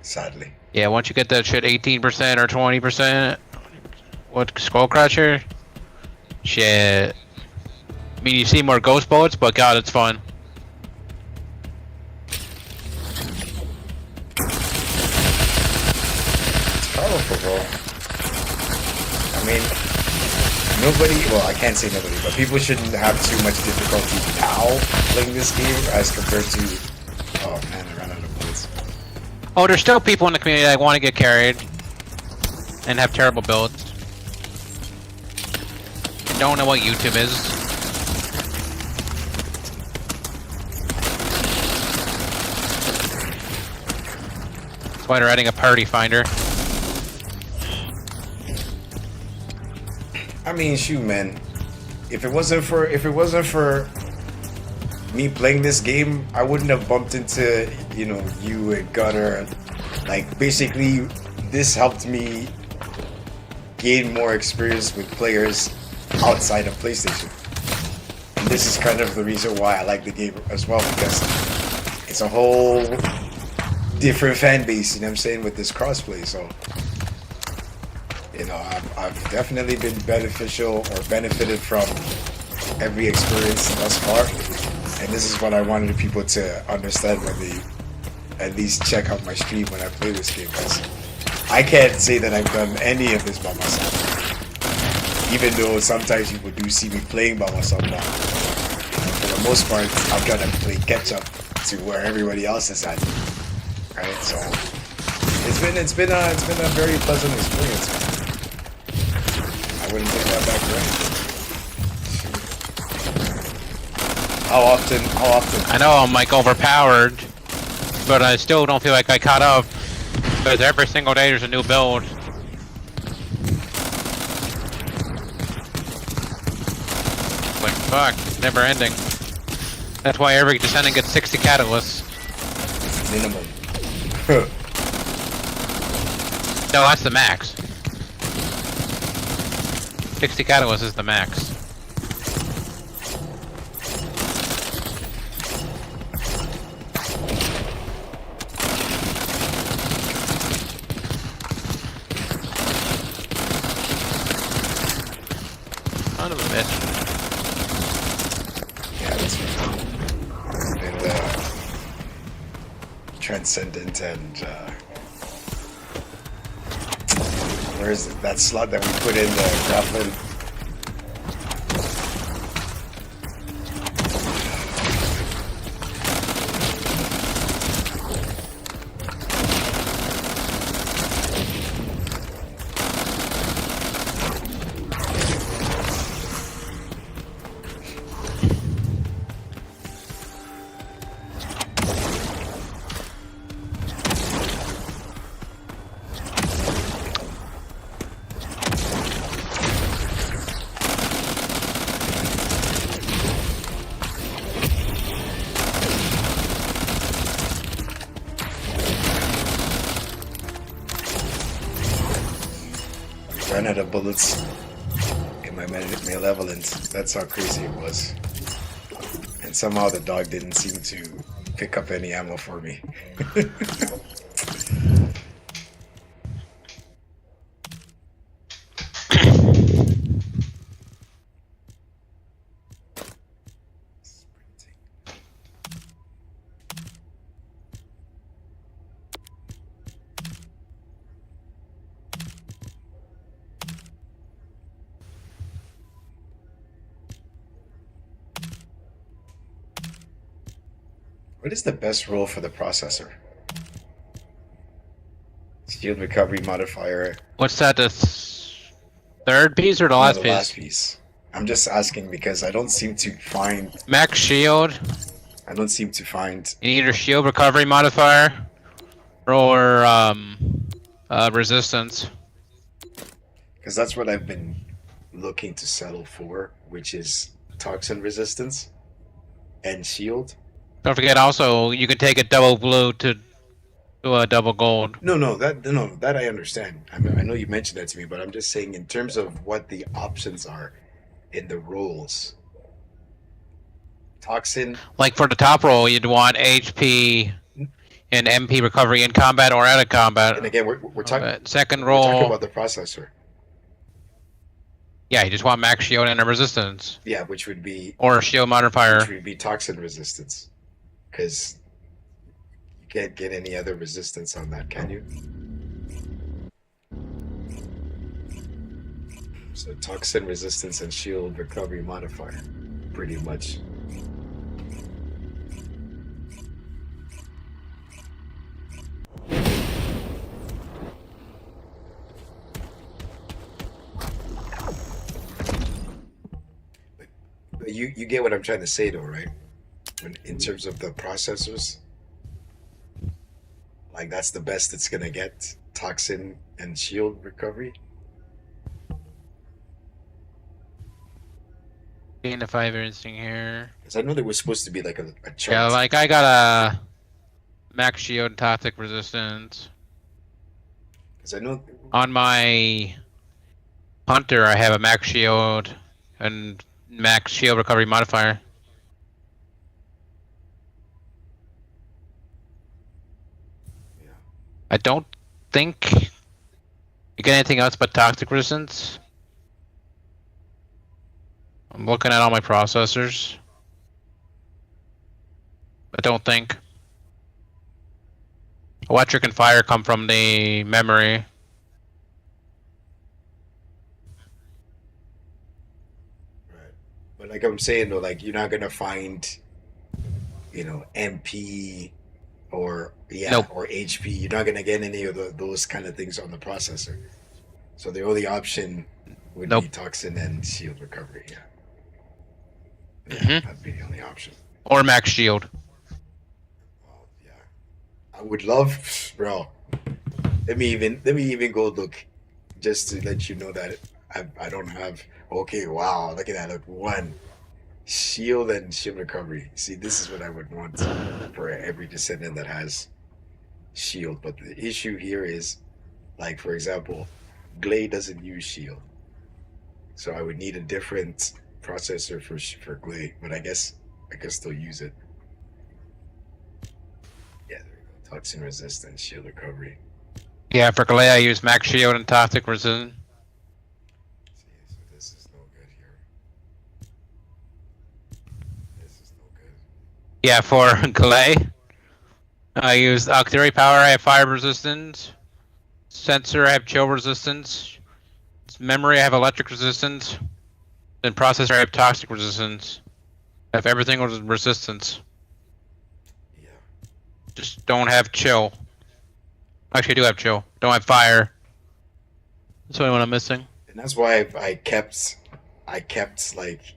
Sadly. Yeah, once you get that shit 18% or 20%, what Skullcrusher? Shit. I mean, you see more ghost bullets, but God, it's fun. It's powerful, bro. I mean, nobody, well, I can't say nobody, but people shouldn't have too much difficulty now playing this game as compared to, oh man, I ran out of bullets. Oh, there's still people in the community that want to get carried and have terrible builds. Don't know what YouTube is. That's why they're adding a party finder. I mean, shoot, man. If it wasn't for me playing this game, I wouldn't have bumped into, you know, you and Gunner. Like, basically, this helped me gain more experience with players outside of PlayStation. And this is kind of the reason why I like the game as well, because it's a whole different fan base, you know what I'm saying, with this crossplay. So, you know, I've definitely been benefited from every experience thus far. And this is what I wanted people to understand when they at least check out my stream when I play this game, because I can't say that I've done any of this by myself. Even though sometimes people do see me playing by myself now. For the most part, I'm trying to play catch up to where everybody else is at. Right? So it's been a very pleasant experience, man. I wouldn't take that back for anything. How often? I know I'm like overpowered, but I still don't feel like I caught up. Because every single day there's a new build. Like, fuck, never ending. That's why every descendant gets 60 catalysts. Minimum. No, that's the max. 60 catalysts is the max. Son of a bitch. Yeah, that's right. And Transcendent and where is it? That slot that we put in the Grappling? Ran out of bullets in my malevolent. That's how crazy it was. And somehow the dog didn't seem to pick up any ammo for me. What is the best role for the processor? Shield recovery modifier. What's that, the third piece or the No, last the piece? last piece. I'm just asking because I don't seem to find. Max shield. I don't seem to find. You need either shield recovery modifier or resistance. Because that's what I've been looking to settle for, which is toxin resistance and shield. Don't forget also you can take a double blue to a double gold. No, that I understand. I mean, I know you mentioned that to me, but I'm just saying in terms of what the options are in the roles. Toxin. Like for the top roll, you'd want HP and MP recovery in combat or out of combat. And again, we're talking. Second We're talking roll. about the processor. Yeah, you just want max shield and a resistance. Yeah, which would be Or a shield modifier. toxin resistance, because you can't get any other resistance on that, can you? So toxin resistance and shield recovery modifier, pretty much. you get what I'm trying to say though, right? In terms of the processors, like that's the best it's gonna get. Toxin and shield recovery. Seeing if I have anything here. Because I know there was supposed to be like a chart. Yeah, like I got a max shield and toxic resistance. Because I know. On my hunter, I have a max shield and max shield recovery modifier. Yeah. I don't think you get anything else but toxic resistance. I'm looking at all my processors. I don't think. Electric and fire come from the memory. Right. But like I'm saying though, like you're not gonna find, MP or Nope. or HP. You're not gonna get any of those kind of things on the processor. So the only option would Nope. be toxin and shield recovery. Yeah. Yeah, Mhm. that'd be the only option. Or max shield. Well, yeah. I would love, bro. Let me even go look, just to let you know that I don't have. Okay, wow, look at that. Look, one shield and shield recovery. See, this is what I would want for every descendant that has shield. But the issue here is, like for example, Glade doesn't use shield, so I would need a different processor for Glade. But I guess I can still use it. Yeah, there we go. Toxin resistance, shield recovery. Yeah, for Galea I use max shield and toxic resistance. See, so this is no good here. This is no good. Yeah, for Galea I use auxiliary power, I have fire resistance. Sensor, I have chill resistance. Memory, I have electric resistance. Then processor, I have toxic resistance. I have everything with resistance. Yeah. Just don't have chill. Actually, I do have chill. Don't have fire. That's the only one I'm missing. And that's why I kept like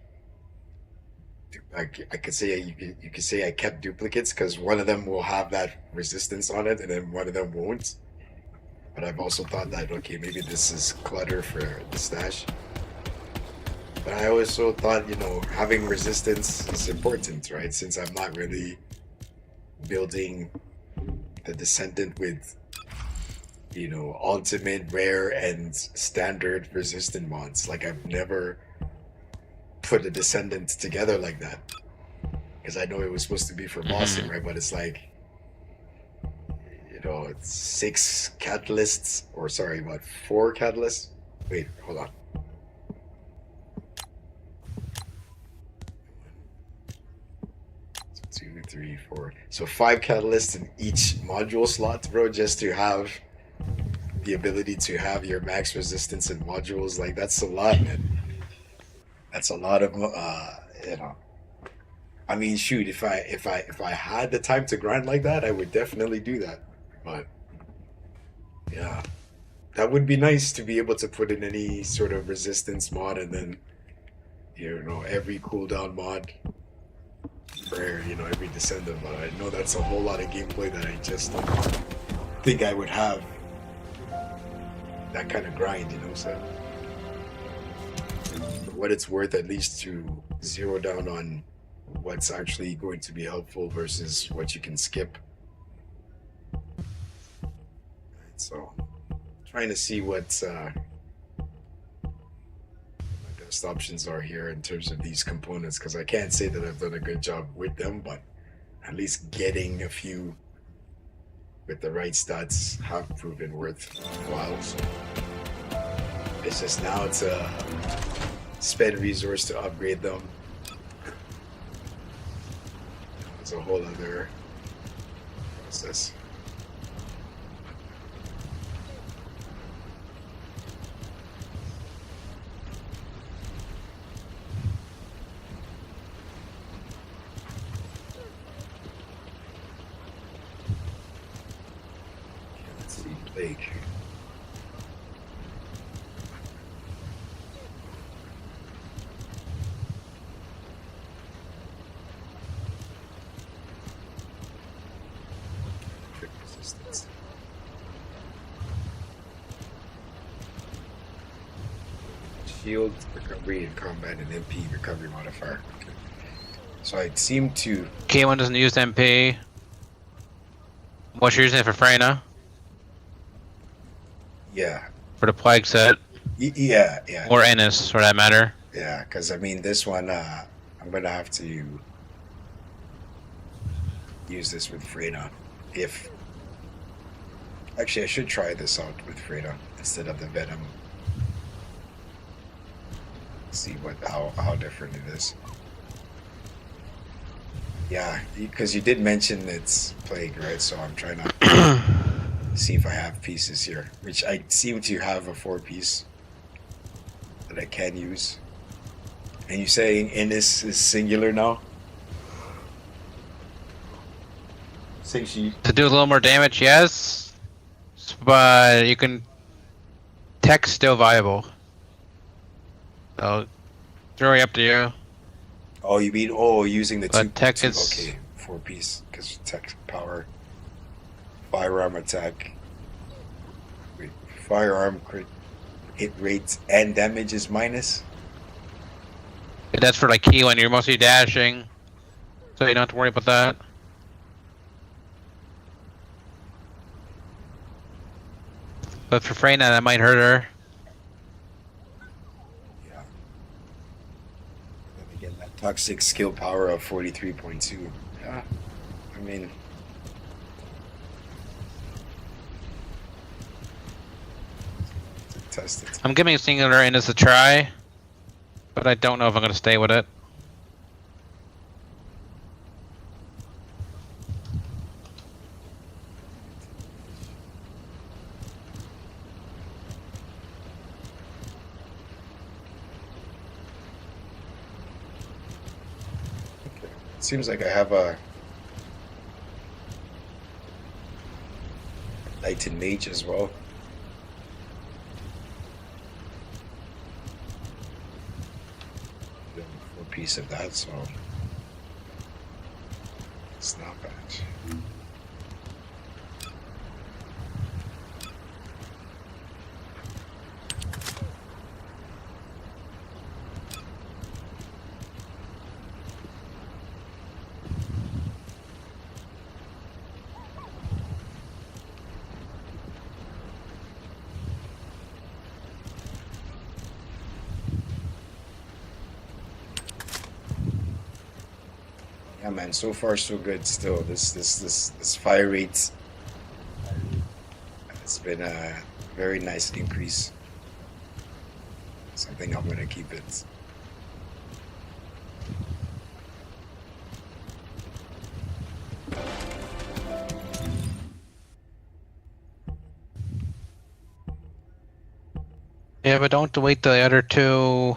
I could say you could say I kept duplicates because one of them will have that resistance on it and then one of them won't. But I've also thought that okay, maybe this is clutter for the stash. But I also thought having resistance is important, right? Since I'm not really building the descendant with ultimate, rare, and standard resistant mods. Like I've never put a descendant together like that. Because I know it was supposed to be for bossing, right? But it's like, it's 6 catalysts, or sorry, what, 4 catalysts? Wait, hold on. So 2, 3, 4. So 5 catalysts in each module slot, bro, just to have the ability to have your max resistance in modules. Like that's a lot, man. That's a lot of I mean, shoot, if I had the time to grind like that, I would definitely do that. But yeah, that would be nice to be able to put in any sort of resistance mod and then every cooldown mod for every descendant. But I know that's a whole lot of gameplay that I just don't think I would have that kind of grind, so for what it's worth, at least to zero down on what's actually going to be helpful versus what you can skip. Right, so trying to see what my best options are here in terms of these components, because I can't say that I've done a good job with them, but at least getting a few with the right stats have proven worthwhile. So it's just now it's a spend resource to upgrade them. It's a whole other process. Let's see, Blake. shield recovery in combat and MP recovery modifier. Okay. So I seem to. K1 doesn't use MP. What you're using it for Freyna? Yeah. For the plague set? Yeah. Or Ennis, for that matter. Yeah, because I mean, this one, I'm gonna have to use this with Freyna. If actually, I should try this out with Freyna instead of the Venom. See how different it is. Yeah, because you did mention it's plague, right? So I'm trying to see if I have pieces here, which I seem to have a 4-piece that I can use. And you're saying Innis is singular now? Saying she. To do a little more damage, yes. But you can. Tech's still viable. So, it's really up to you. Oh, you mean using the But tech is. Okay, 4-piece because tech power, firearm attack. Wait, firearm crit, hit rates and damage is minus. That's for like key when you're mostly dashing. So you don't have to worry about that. But for Freyna, that might hurt her. Yeah. Then again, that toxic skill power of 43.2. Yeah. I mean. Test it. I'm giving singular in as a try. But I don't know if I'm going to stay with it. Okay. Seems like I have a Titan Mage as well. Piece of that, so it's not bad. Yeah, man. So far, so good. Still, this fire rate. It's been a very nice increase. So I think I'm gonna keep it. Yeah, but don't delete the other 2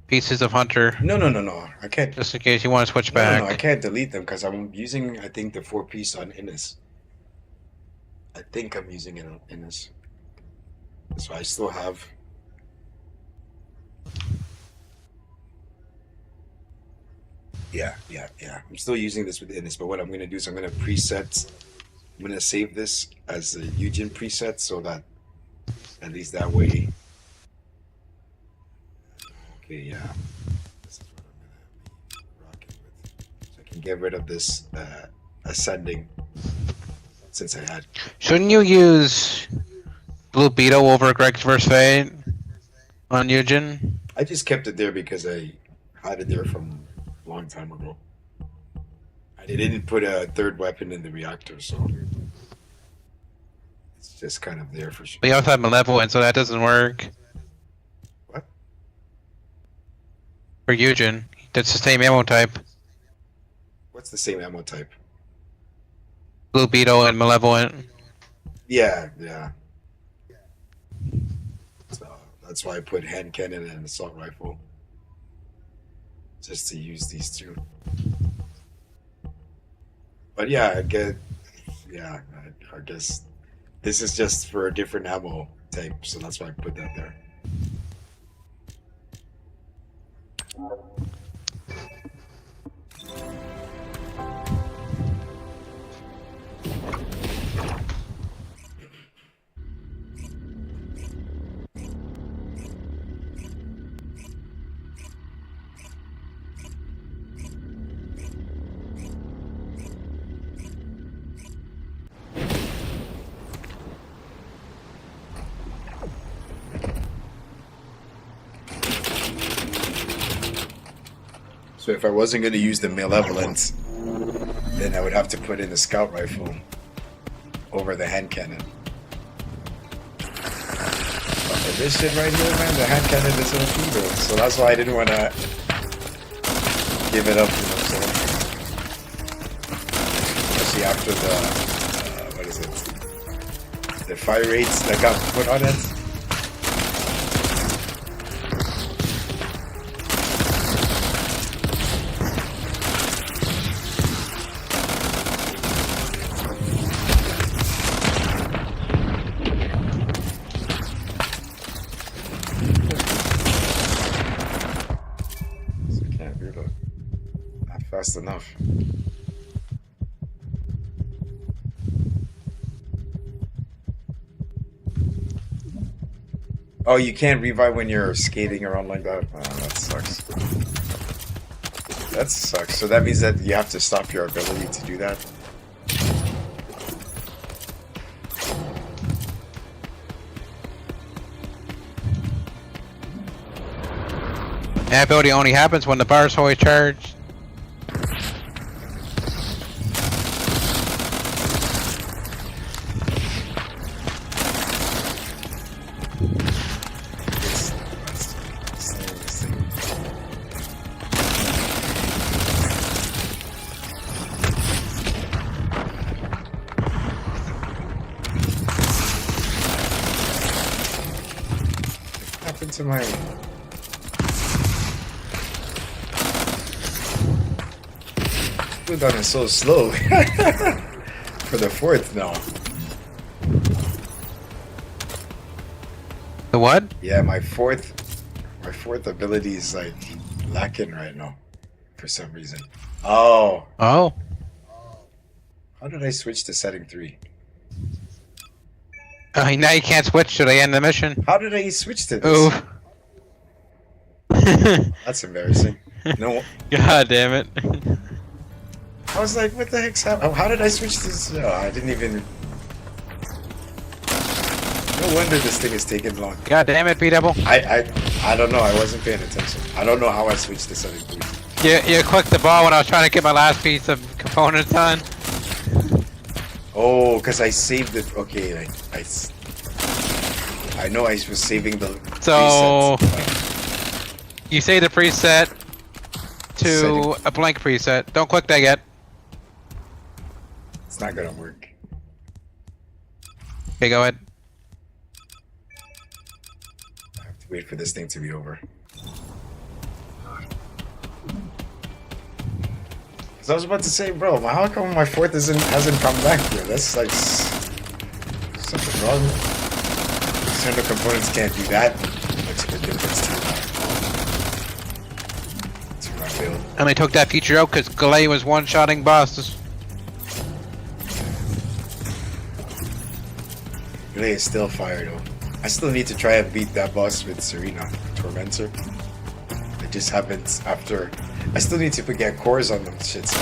pieces of Hunter. No. I can't. Just in case you want to switch No, back. I can't delete them because I'm using, I think, the 4-piece on Innis. I think I'm using it on Innis. So I still have. Yeah. I'm still using this with Innis, but what I'm going to do is I'm going to preset. I'm going to save this as a Eugen preset so that at least that way. Okay, yeah. This is what I'm going to be rocking with. So I can get rid of this ascending since I had. Shouldn't you use Blue Beetle over Greg's Verse Fate on Eugen? I just kept it there because I had it there from a long time ago. I didn't put a third weapon in the reactor, so it's just kind of there for sure. But you also have Malevolent, so that doesn't work. What? For Eugen. That's the same ammo type. What's the same ammo type? Blue Beetle and Malevolent. Yeah. So that's why I put hand cannon and assault rifle. Just to use these 2. But yeah, I guess this is just for a different ammo type, so that's why I put that there. So if I wasn't going to use the malevolent, then I would have to put in the scout rifle over the hand cannon. But this shit right here, man, the hand cannon is so feeble. So that's why I didn't want to give it up, you know, so especially after the, what is it? The fire rates that got put on it. Fast enough. Oh, you can't revive when you're skating around like that? Oh, that sucks. That sucks. So that means that you have to stop your ability to do that? That ability only happens when the bar's fully charged. Happened to my... Cooldown is so slow. For the fourth now. The what? Yeah, my fourth ability is like lacking right now. For some reason. Oh. Oh. How did I switch to setting 3? Now you can't switch till the end of the mission. How did I switch to this? Ooh. That's embarrassing. No. God damn it. I was like, what the heck's happening? How did I switch this? Oh, I didn't even... No wonder this thing is taking long. God damn it, B-Double. I don't know. I wasn't paying attention. I don't know how I switched to setting 3. You clicked the ball when I was trying to get my last piece of components on. Oh, because I saved it. Okay, like, I know I was saving the So... presets. You say the preset to Setting. a blank preset. Don't click that yet. It's not gonna work. Okay, go ahead. I have to wait for this thing to be over. Because I was about to say, bro, how come my fourth hasn't come back here? That's like something wrong. External components can't do that. Makes a big difference to my build. And they took that feature out because Galay was one-shotting bosses. Relay is still fire though. I still need to try and beat that boss with Serena, Tormentor. It just happens after. I still need to get cores on them shits.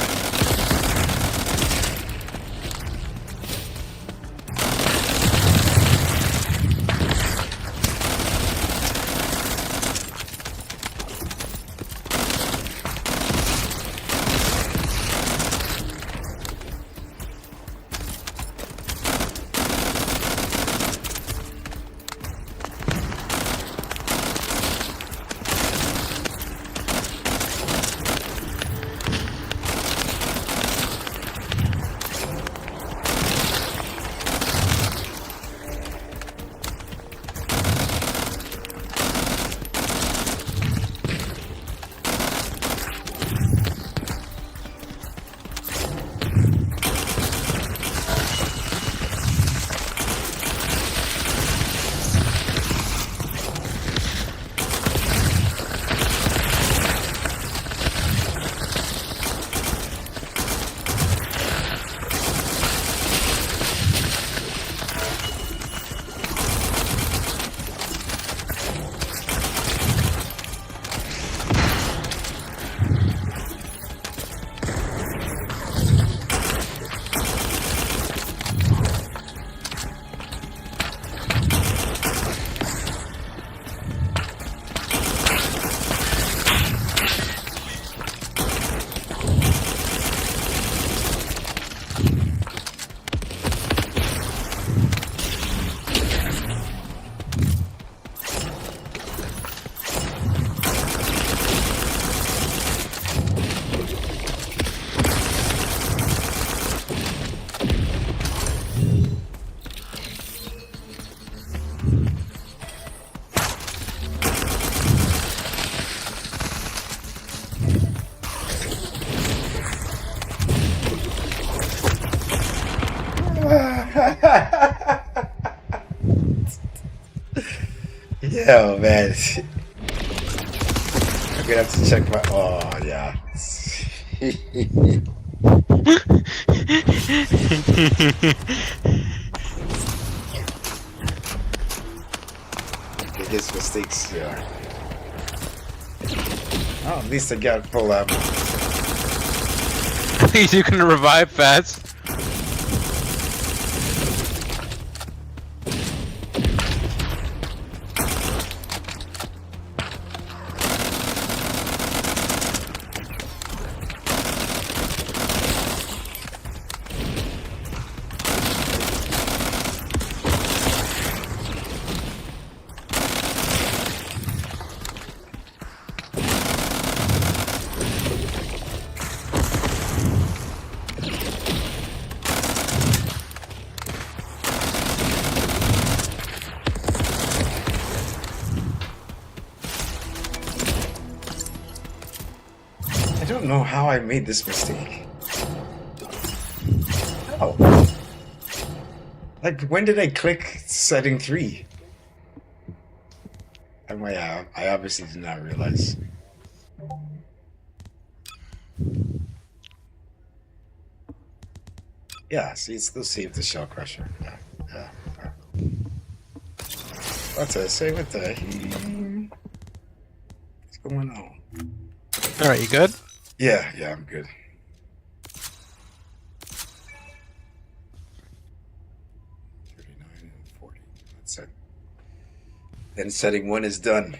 Oh man. I'm gonna have to check my. Oh yeah. Biggest mistakes here. Oh, at least I got full ammo. At least you can revive fast. I don't know how I made this mistake. Oh. Like, when did I click setting 3? I obviously did not realize. Yeah, see, it still saved the shell crusher. Yeah. What's I say? What the heck? What's going on? Alright, you good? Yeah, I'm good. And 40. That's it. Then setting 1 is done.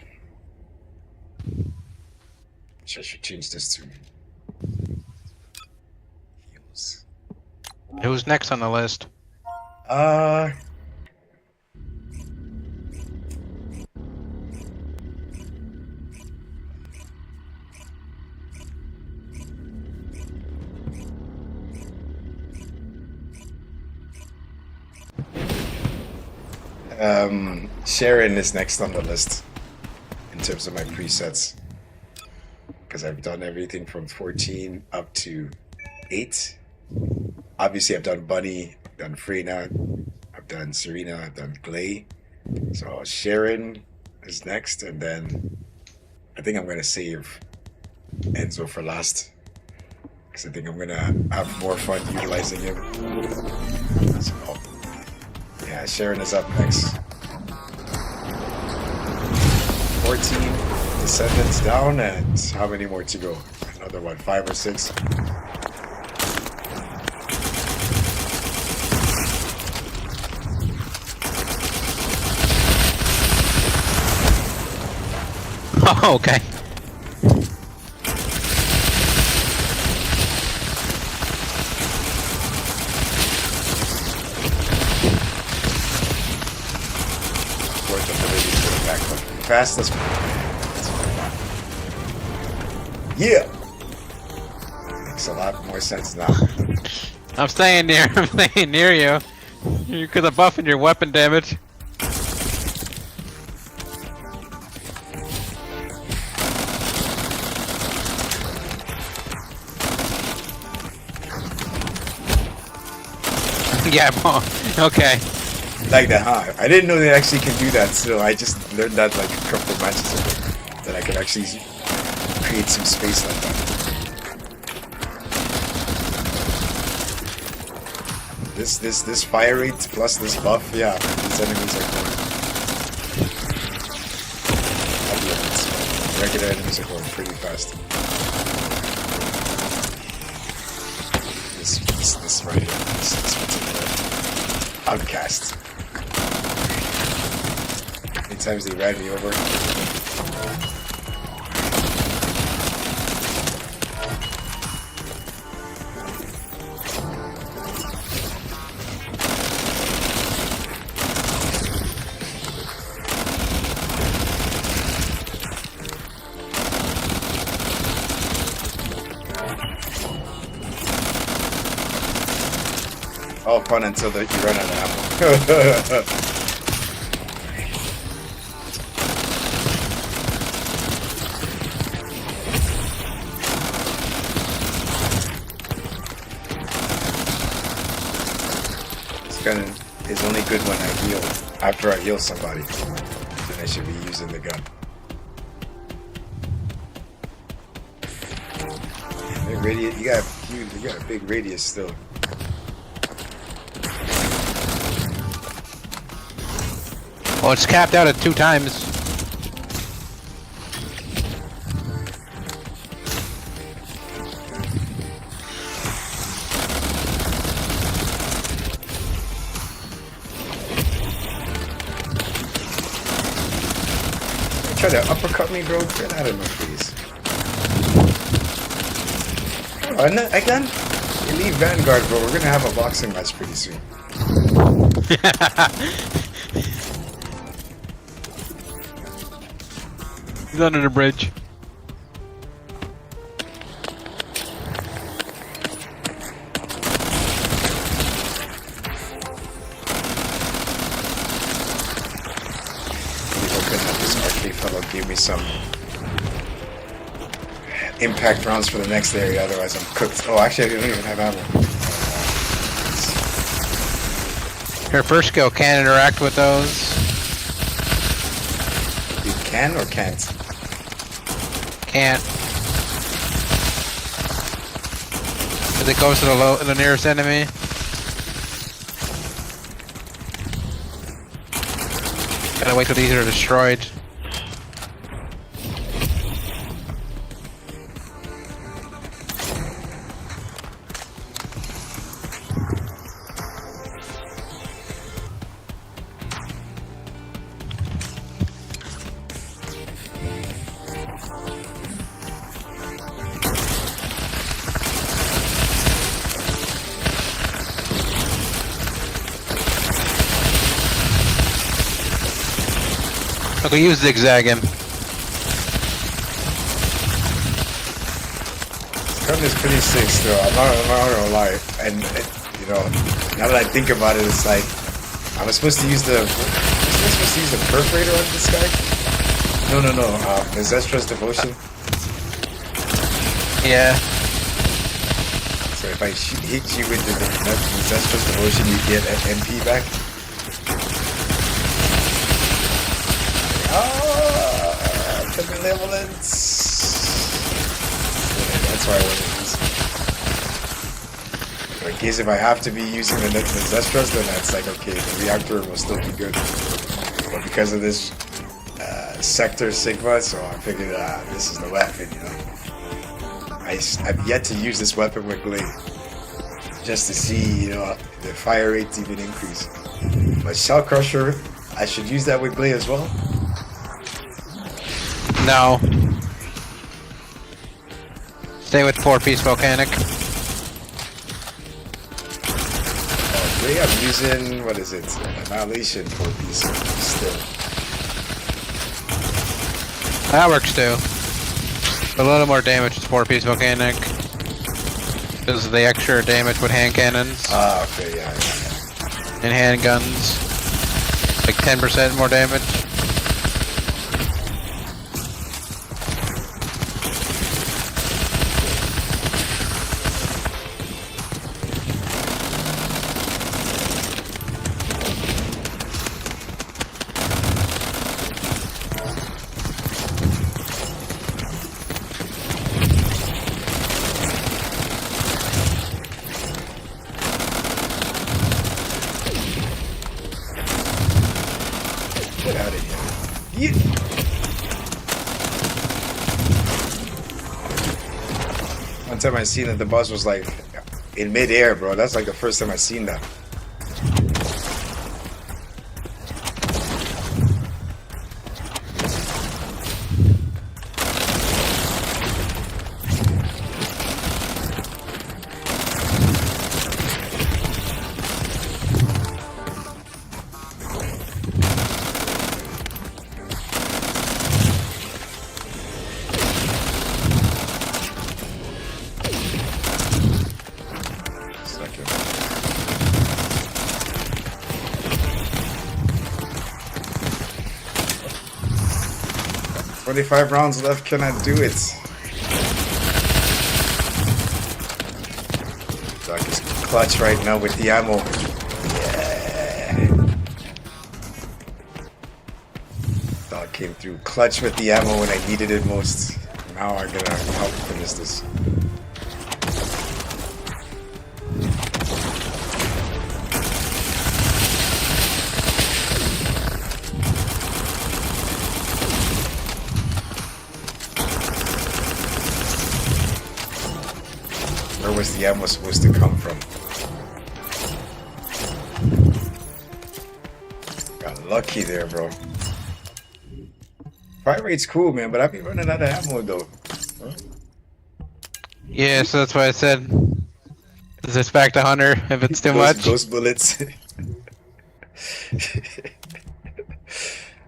Which I should change this to heals. Who's next on the list? Sharon is next on the list in terms of my presets, because I've done everything from 14 up to 8. Obviously, I've done Bunny, I've done Freyna, I've done Serena, I've done Glay. So Sharon is next, and then I think I'm going to save Enzo for last, because I think I'm going to have more fun utilizing him. So, yeah, Sharon is up next. 14 descendants down, and how many more to go? Another one, 5 or 6? Oh, okay. Fastest. Yeah. Makes a lot more sense now. I'm staying near. I'm staying near you. Because I'm buffing your weapon damage. Yeah. Okay. Like that, huh? I didn't know they actually can do that, so I just learned that like a couple of matches ago. That I could actually create some space like that. This fire rate plus this buff, yeah, these enemies are going. Regular enemies are going pretty fast. This right here, this particular outcast. Many times they ran me over. All fun until you run out of ammo. This gun is only good when I heal. After I heal somebody, then I I should be using the gun. Hey, radius, you got a big radius still. Well, it's capped out at 2 times. Try to uppercut me, bro. Get out of my face. Oh, again? You leave Vanguard, bro. We're gonna have a boxing match pretty soon. He's under the bridge. Fellow give me some impact rounds for the next area, otherwise I'm cooked. Oh, actually, I don't even have ammo. Her first skill can interact with those. You can or can't? Can't. Because it goes to the nearest enemy. Gotta wait till these are destroyed. Okay, use zigzag him. Gun is pretty sick still, I'm not gonna lie. And, you know, now that I think about it, it's like, I was supposed to use the perforator on this guy? No, Zestra's Devotion. Yeah. So if I hit you with the Zestra's Devotion, you get an MP back? The Malevolence! Yeah, that's why I wanted to use it. In case if I have to be using the Zestras, then that's like, okay, the reactor will still be good. But because of this Sector Sigma, so I figured this is the weapon, you know. I've yet to use this weapon with Glade. Just to see, you know, the fire rates even increase. But Shell Crusher, I should use that with Glade as well? No. Stay with 4-piece volcanic. Glade, I'm using, what is it? Annihilation 4-piece still. That works too. A little more damage with 4-piece volcanic. Because of the extra damage with hand cannons. Ah, okay, yeah. And handguns. Like 10% more damage. Get out of here. Yeah. One time I seen that the bus was like in mid-air, bro. That's like the first time I seen that. Second. 25 rounds left, can I do it? Doc is clutch right now with the ammo. Yeah. Doc Came through clutch with the ammo when I needed it most. Now I'm gonna help finish this. Where was the ammo supposed to come from? Got lucky there, bro. Fire rate's cool, man, but I've been running out of ammo though. Huh? Yeah, so that's why I said, is this back to Hunter if it's too much? Ghost bullets.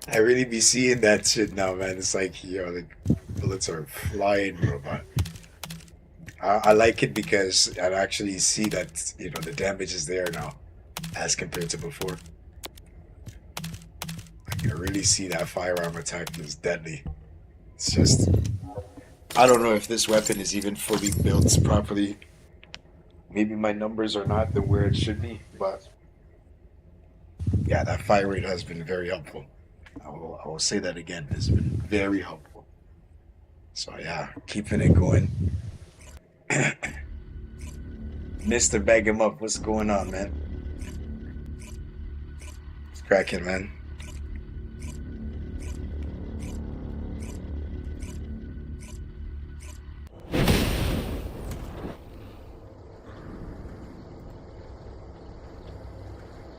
I really be seeing that shit now, man. It's like, yo, the bullets are flying, bro. But I like it because I actually see that, you know, the damage is there now as compared to before. I really see that firearm attack is deadly. It's just, I don't know if this weapon is even fully built properly. Maybe my numbers are not the where it should be, but yeah, that fire rate has been very helpful. I will say that again. It's been very helpful. So yeah, keeping it going. Mr. Bag him up, what's going on, man? It's cracking, man.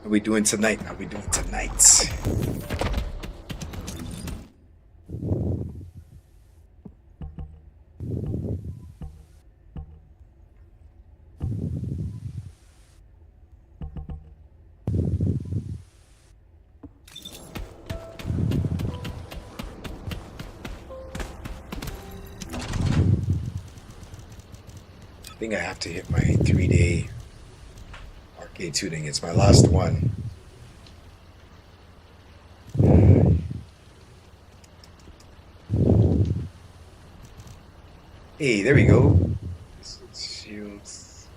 What are we doing tonight? How are we doing tonight? I think I have to hit my 3-day arcade tuning. It's my last one. Hey, there we go. Shields.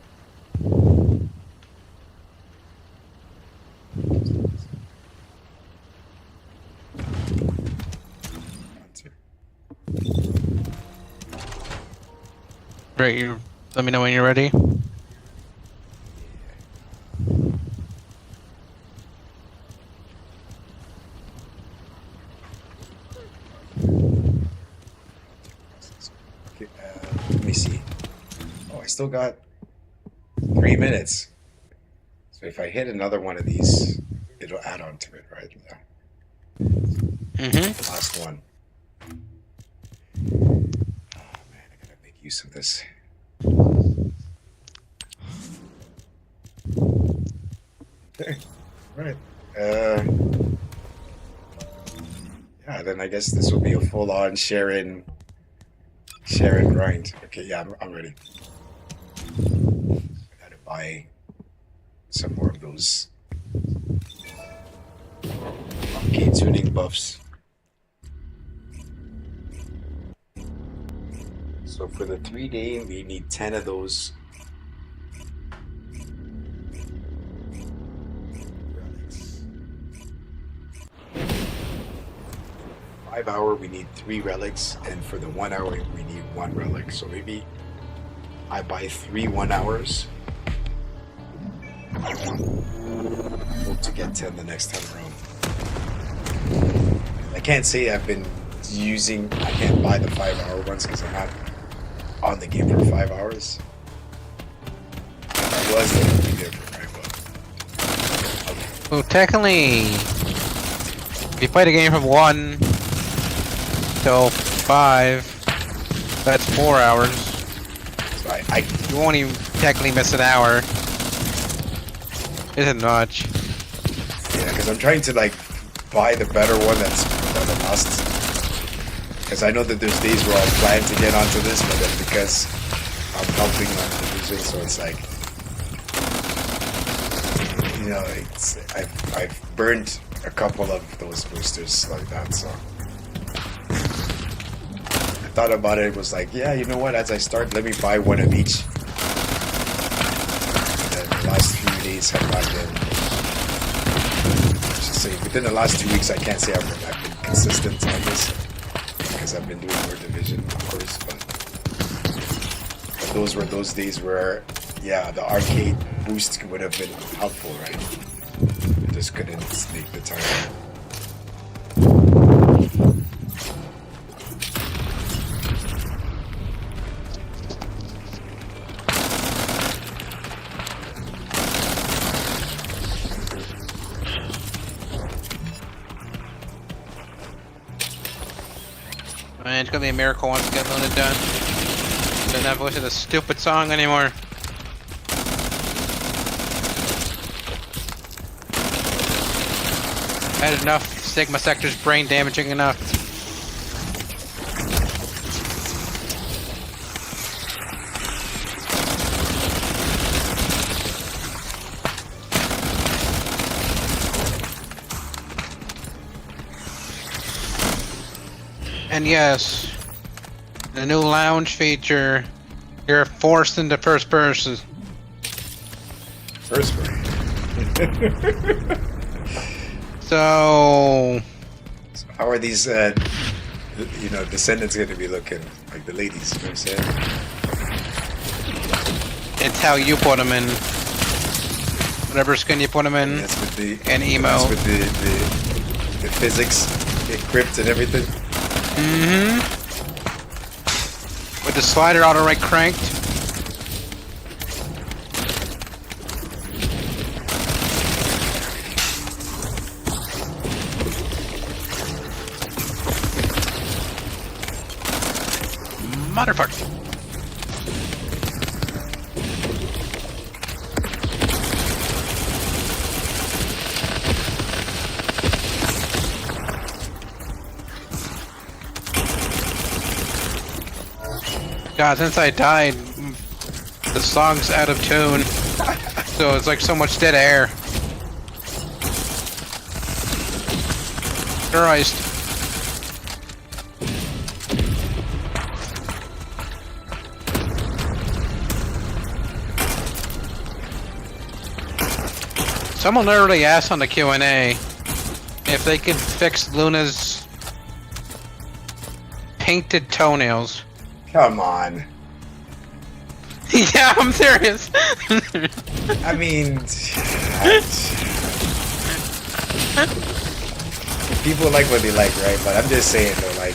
Right, you let me know when you're ready. Okay, let me see. Oh, I still got 3 minutes. So if I hit another one of these, it'll add on to it, right? Mm-hmm. Last one. Oh man, I gotta make use of this. Okay, right. Yeah, then I guess this will be a full-on Sharon grind. Okay, yeah, I'm ready. I gotta buy some more of those arcade tuning buffs. So for the 3-day, we need 10 of those. Relics. 5 hour, we need 3 relics, and for the 1 hour, we need 1 relic. So maybe I buy 3 1 hours. Hope to get 10 the next time around. I can't say I've been using, I can't buy the 5 hour ones because I'm not on the game for 5 hours. It was going to be different, right? But, okay. Well, technically, if you play the game from 1 till 5, that's 4 hours. So You won't even technically miss an hour. Isn't much. yeah, because I'm trying to like buy the better one that's a must. Because I know that there's days where I'll plan to get onto this, but then because I'm helping on the division, so it's like, you know, I've burned a couple of those boosters like that, so I thought about it. It was like, yeah, you know what? As I start, let me buy one of each. And then the last few days have not been. I should say within the last 2 weeks, I can't say I've been consistent on this because I've been doing more division, of course. But those were those days where, yeah, the arcade boost would have been helpful, right? I just couldn't make the time. Man, it's gonna be a miracle once we get Luna done. Don't have to listen to this stupid song anymore. I had enough. Sigma Sector's brain damaging enough. And yes, the new lounge feature, you're forced into first person. First person. So How are these, descendants going to be looking? Like the ladies, you know what I'm saying? it's how you put them in. Whatever skin you put them in. That's with the And emo. That's with the physics equipped and everything. Mm-hmm. With the slider auto right cranked. Motherfucker. God, since I died, the song's out of tune. So it's like so much dead air. Christ. Someone literally asked on the Q&A if they could fix Luna's painted toenails. Come on. Yeah, I'm serious. I mean, people like what they like, right? But I'm just saying though, like,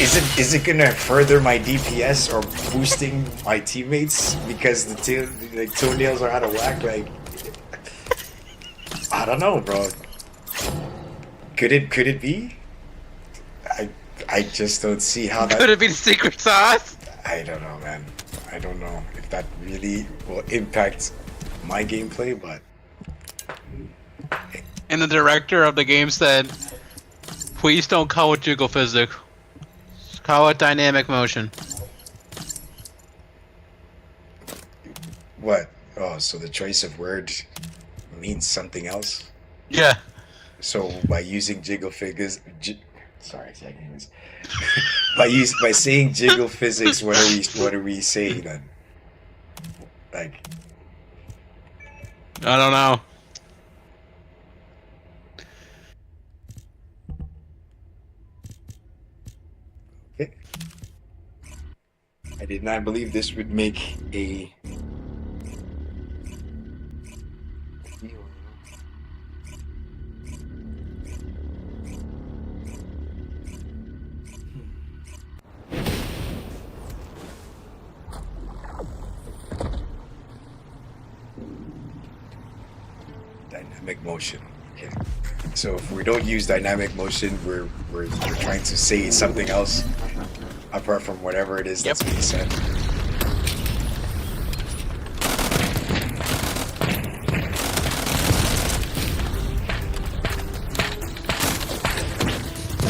is it gonna further my DPS or boosting my teammates because the toenails are out of whack? Like, I don't know, bro. Could it be? I just don't see how that. Could it be the secret sauce? I don't know, man. I don't know if that really will impact my gameplay, but And the director of the game said, please don't call it jiggle physics. Call it dynamic motion. what? Oh, so the choice of word means something else? Yeah. So by using jiggle figures, sorry, I can't use. by saying jiggle physics, what are we saying then? Like, I don't know. okay. I did not believe this would make a. Dynamic motion. Okay. So if we don't use dynamic motion, we're trying to say something else apart from whatever it is that's being said.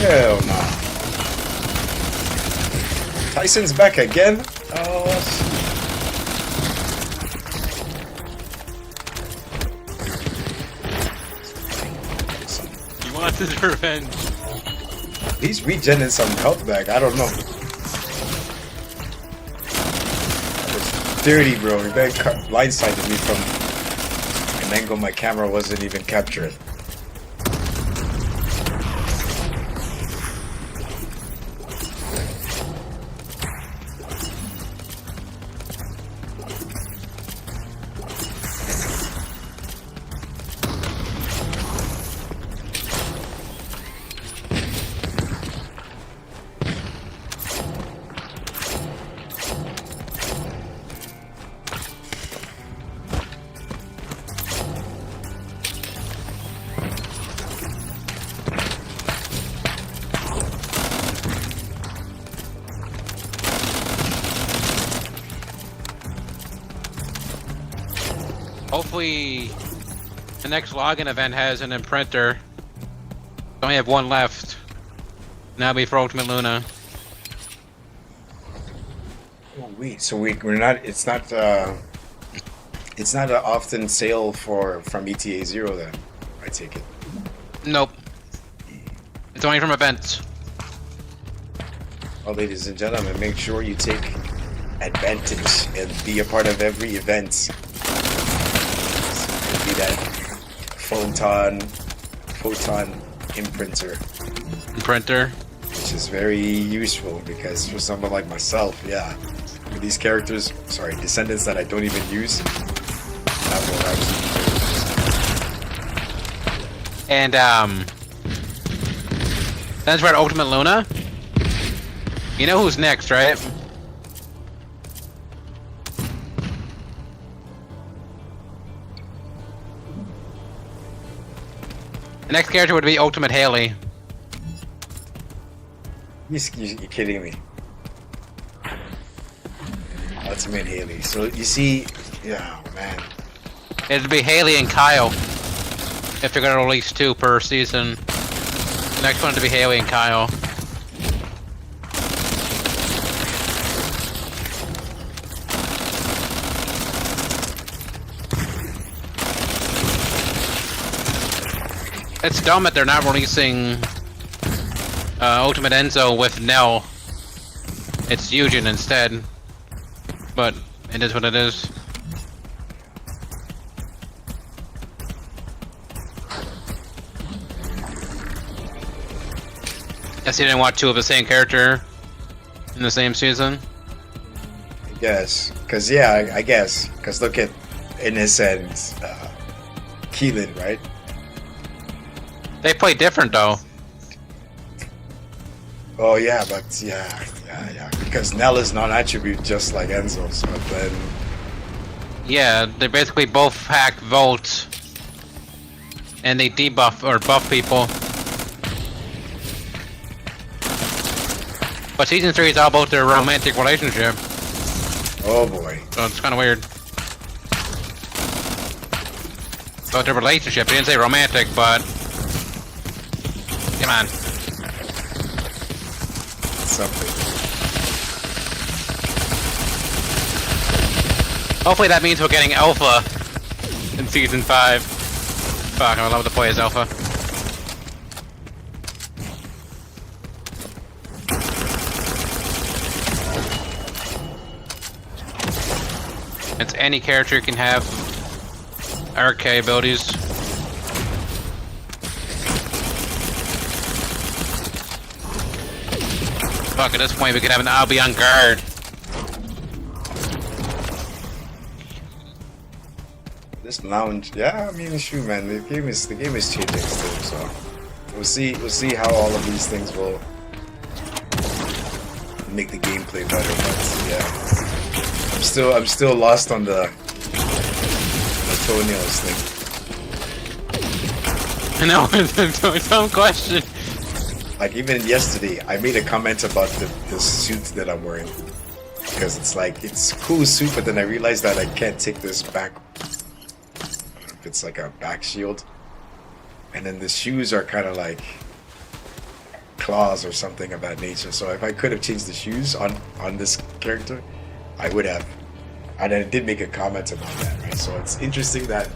Hell no. Tyson's back again? Oh. He wants his revenge. He's regenerating some health back. I don't know. It's dirty, bro. He been blindsided me from an angle my camera wasn't even capturing. hopefully the next login event has an imprinter. We only have one left. Now be for Ultimate Luna. Oh, wait, so we're not. It's not. It's not an often sale from ETA 0 then. I take it. Nope. It's only from events. Well, ladies and gentlemen, make sure you take advantage and be a part of every event. Be that photon imprinter, which is very useful because for someone like myself, yeah, with these characters, sorry, descendants that I don't even use, that will actually be very useful. And that's right, Ultimate Luna. You know who's next, right? The next character would be Ultimate Haley. You're kidding me. Ultimate Haley. So you see, yeah, man. It'd be Haley and Kyle. If they're gonna release 2 per season. The next one to be Haley and Kyle. It's dumb that they're not releasing Ultimate Enzo with Nell. It's Eugen instead. But it is what it is. Guess you didn't want 2 of the same character in the same season? I guess. Because, yeah, I guess. Because look at Innes and Keelan, right? They play different though. Oh, yeah, but yeah. Because Nell is non-attribute just like Enzo, so then... Yeah, they basically both hack votes. And they debuff or buff people. But season 3 is all about their romantic relationship. Oh, boy. So it's kind of weird. About their relationship. They didn't say romantic, but... Come on. Something. Hopefully that means we're getting Alpha in season 5. Fuck, I would love to play as Alpha. It's any character can have RK abilities. Fuck, at this point we could have an I'll be on guard. This lounge, yeah, I mean, shoot, man, the game is changing still, so we'll see how all of these things will make the gameplay better. But yeah, I'm still lost on the toenails thing. I know, it's some question. Like even yesterday, I made a comment about the suit that I'm wearing because it's like it's a cool suit, but then I realized that I can't take this back. It's like a back shield, and then the shoes are kind of like claws or something of that nature. So if I could have changed the shoes on this character, I would have. And I did make a comment about that, right? So it's interesting that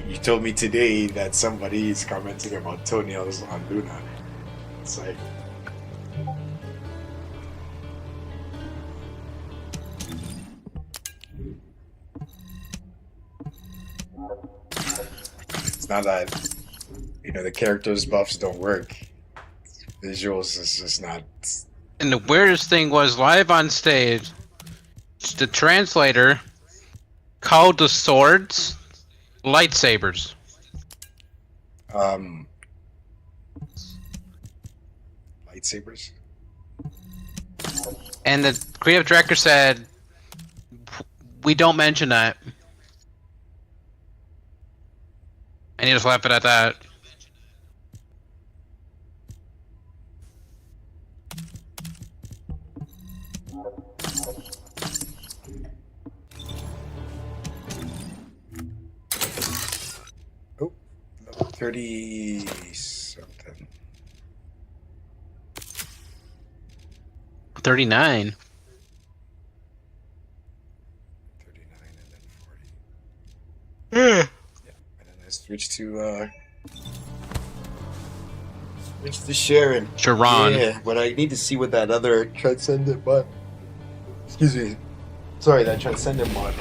you told me today that somebody is commenting about toenails on Luna. It's like, it's not that, the characters buffs don't work. Visuals is just not. And the weirdest thing was live on stage, the translator called the swords lightsabers. Lightsabers? And the creative director said, we don't mention that. And he just left it at that. 30 something. 39. 39 and then 40. Yeah. And then I switch to Sharon. Sharon. Yeah, but I need to see what that other Transcendent mod. Excuse me. Sorry, that Transcendent mod.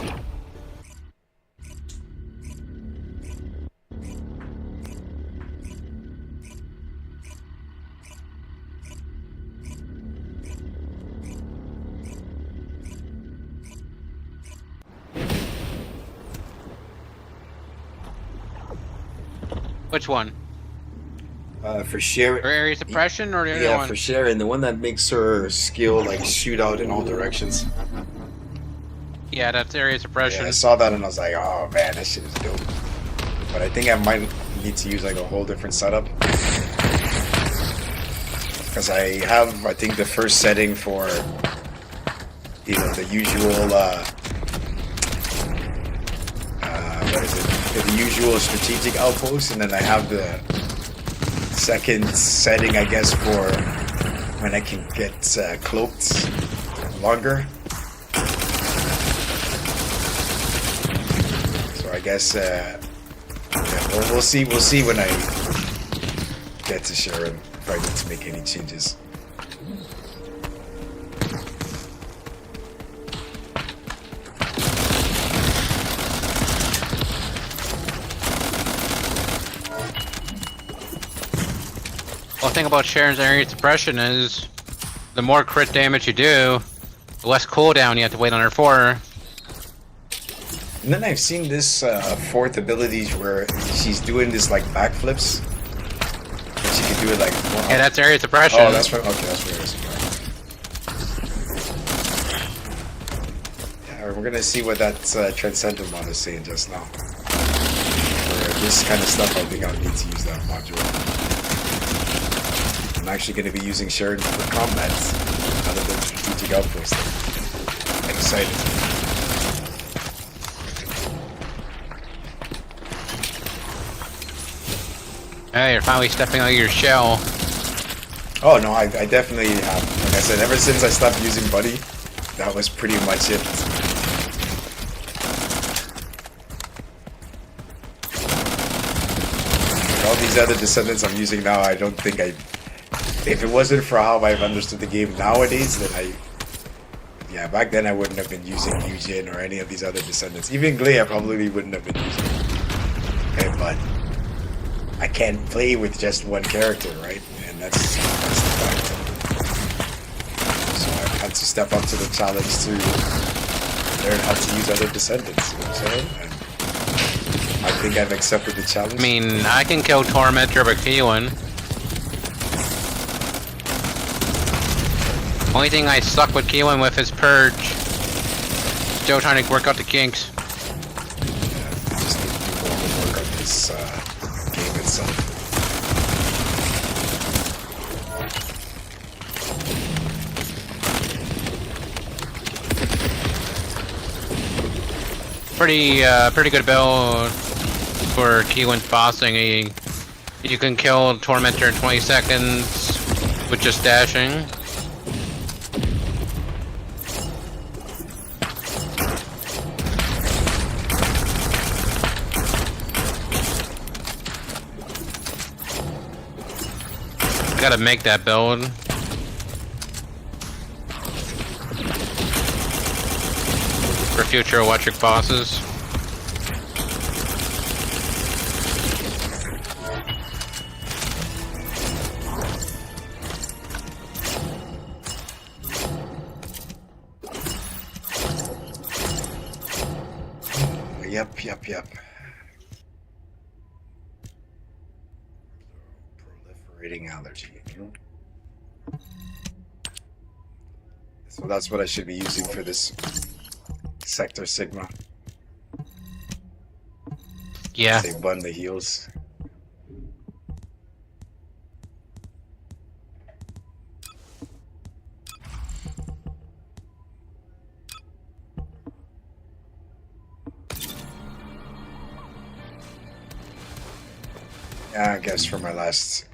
Which one? For Sharon. Or area suppression or the other Yeah, one? for Sharon, the one that makes her skill like shoot out in all directions. Yeah, that's area suppression. Yeah, I saw that and I was like, oh man, that shit is dope. But I think I might need to use like a whole different setup. Because I have, I think, the first setting for, you know, the usual, what is it? The usual strategic outpost, and then I have the second setting, I guess, for when I can get cloaked longer. So I guess, yeah, we'll see. We'll see when I get to Sharon if I need to make any changes. Well, the thing about Sharon's area suppression is the more crit damage you do, the less cooldown you have to wait on her for. And then I've seen this fourth abilities where she's doing this like backflips. And she can do it like. Wow. Yeah, that's area suppression. Oh, that's right. Okay, that's where it is. Yeah, we're gonna see what that Transcendent mod is saying just now. For this kind of stuff, I think I'll need to use that module. I'm actually going to be using Sharon for combat other than strategic outpost. I'm excited. Hey, you're finally stepping out of your shell. Oh no, I definitely have. Like I said, ever since I stopped using Buddy, that was pretty much it. All these other Descendants I'm using now, I don't think I... If it wasn't for how I've understood the game nowadays, then yeah, back then I wouldn't have been using Eugen or any of these other Descendants. Even Glay I probably wouldn't have been using. Okay, but I can't play with just one character, right? And that's the fact. So I've had to step up to the challenge to learn how to use other Descendants, you know what I'm saying? And I think I've accepted the challenge. I mean, I can kill Tormentor by Keelan. Only thing I suck with Keelan with is Purge. Still trying to work out the kinks. Yeah, just need to do more homework on this game itself. Pretty good build for Keelan's bossing. You can kill Tormentor in 20 seconds with just dashing. Gotta make that build. For future electric bosses. Yep. Proliferating allergy. So that's what I should be using for this Sector Sigma. Yeah. They bun the heals. Yeah, I guess for my last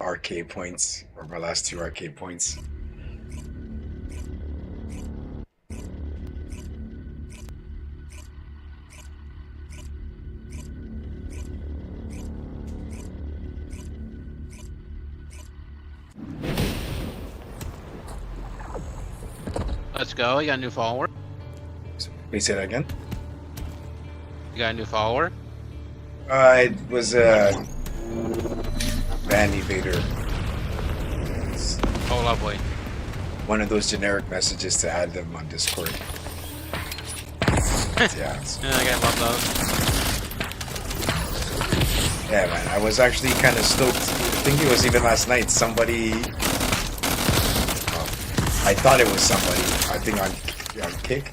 arcade points, or my last 2 arcade points. Let's go. You got a new follower. Can you say that again? You got a new follower. It was Van Evader. Oh, lovely. One of those generic messages to add them on Discord. Yeah. Yeah, I love those. Yeah, man. I was actually kind of stoked. I think it was even last night. Somebody. I thought it was somebody. I think on Kick.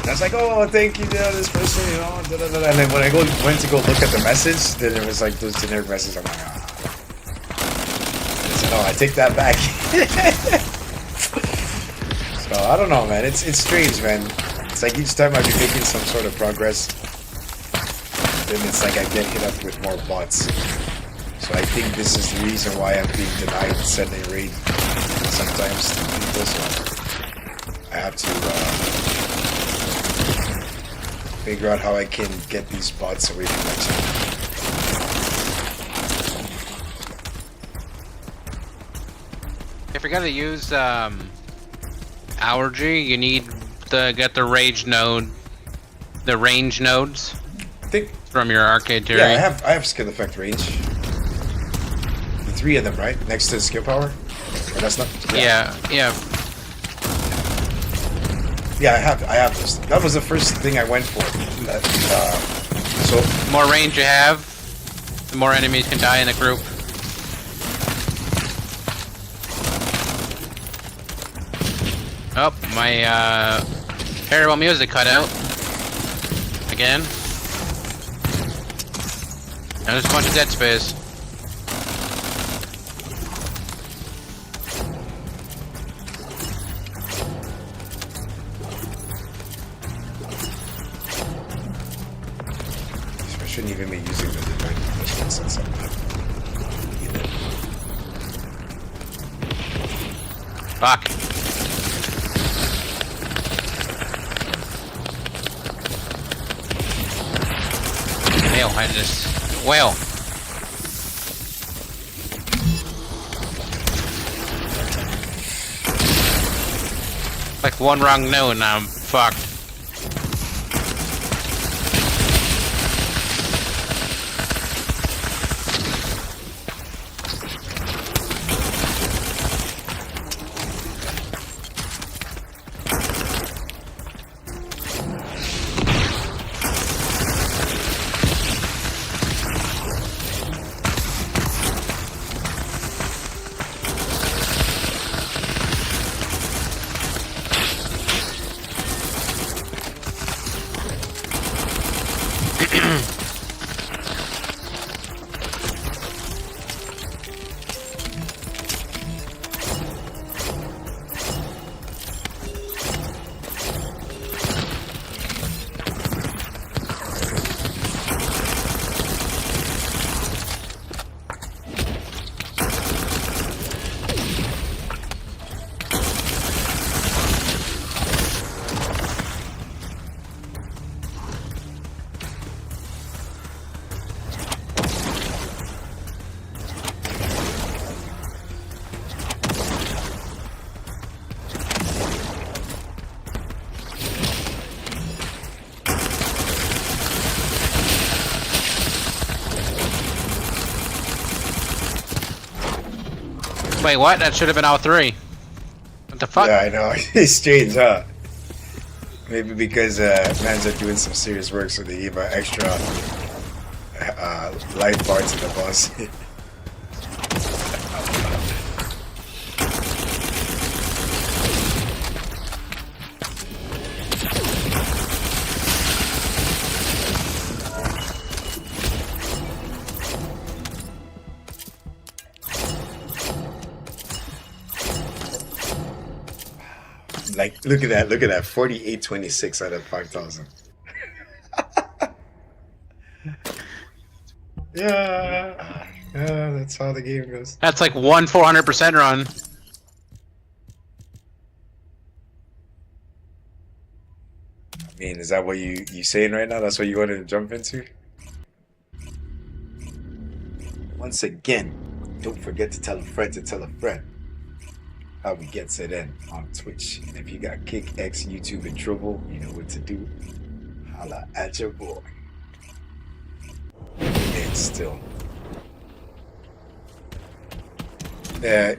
And I was like, oh, thank you to this person, you know. Da, da, da. And then when I went to go look at the message, then it was like those generic messages. I'm like, ah. I said, oh, I take that back. So I don't know, man. It's strange, man. It's like each time I be making some sort of progress, then it's like I get hit up with more bots. So I think this is the reason why I'm being denied sending raid sometimes to people. So I have to figure out how I can get these bots away from my channel. If you're gonna use allergy, you need to get the range nodes I think, from your arcade theory. yeah, I have skill effect range. The 3 of them, right? Next to skill power? Or that's not. Yeah. Yeah, I have this. That was the first thing I went for. So The more range you have, the more enemies can die in a group. Oh, my terrible music cut out. Again. Now there's a bunch of dead space. I shouldn't even be using the divine punishments and something. Fuck. Whale, I just... Whale. Like one wrong note and I'm fucked. Wait, what? That should have been all 3. What the fuck? Yeah, I know. It's strange, huh? Maybe because mans are doing some serious work, so they give extra life bar to the boss. Like, look at that, 4826 out of 5,000. Yeah. Yeah, that's how the game goes. That's like one 400% run. I mean, is that what you saying right now? That's what you want to jump into? Once again, don't forget to tell a friend to tell a friend how we gets it in on Twitch. And if you got Kick X, YouTube, and Trouble, you know what to do. Holla at your boy. And still. Yeah.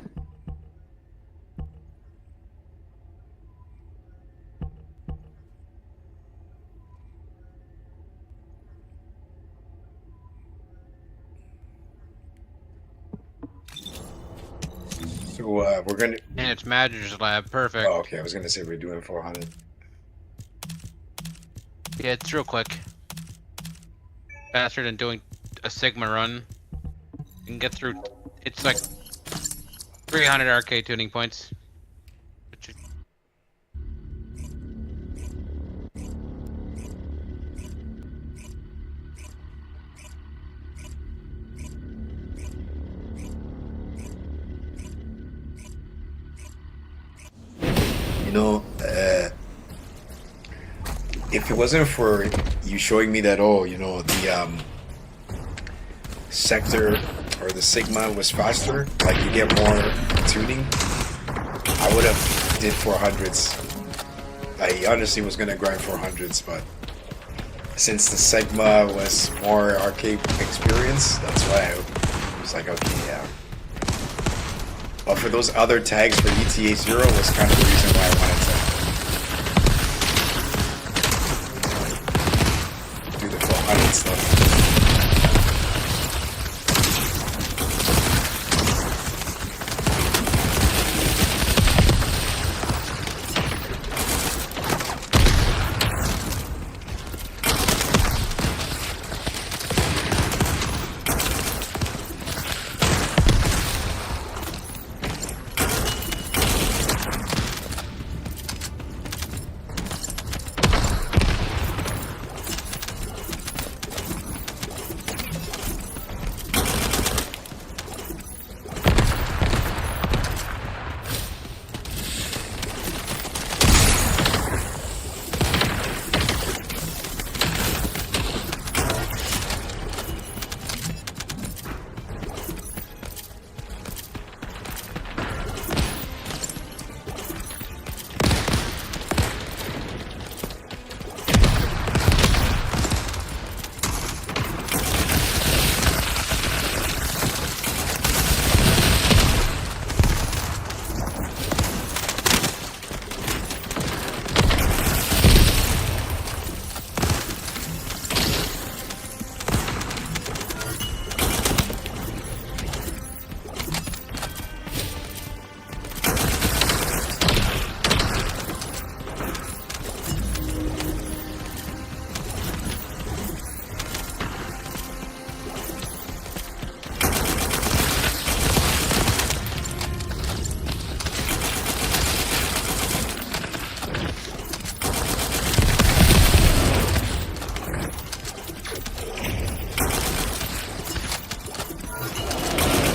So we're gonna. And it's Madger's lab. Perfect. Oh, okay. I was gonna say we're doing 400. Yeah, it's real quick. Faster than doing a Sigma run. You can get through. It's like 300 arcade tuning points. Which is- You know, if it wasn't for you showing me that, oh, you know, the sector or the Sigma was faster, like you get more tuning, I would have did 400s. I honestly was gonna grind 400s, but since the Sigma was more arcade experience, that's why I was like, okay, yeah. But for those other tags for ETA 0 was kind of the reason why I wanted to do the 400 stuff.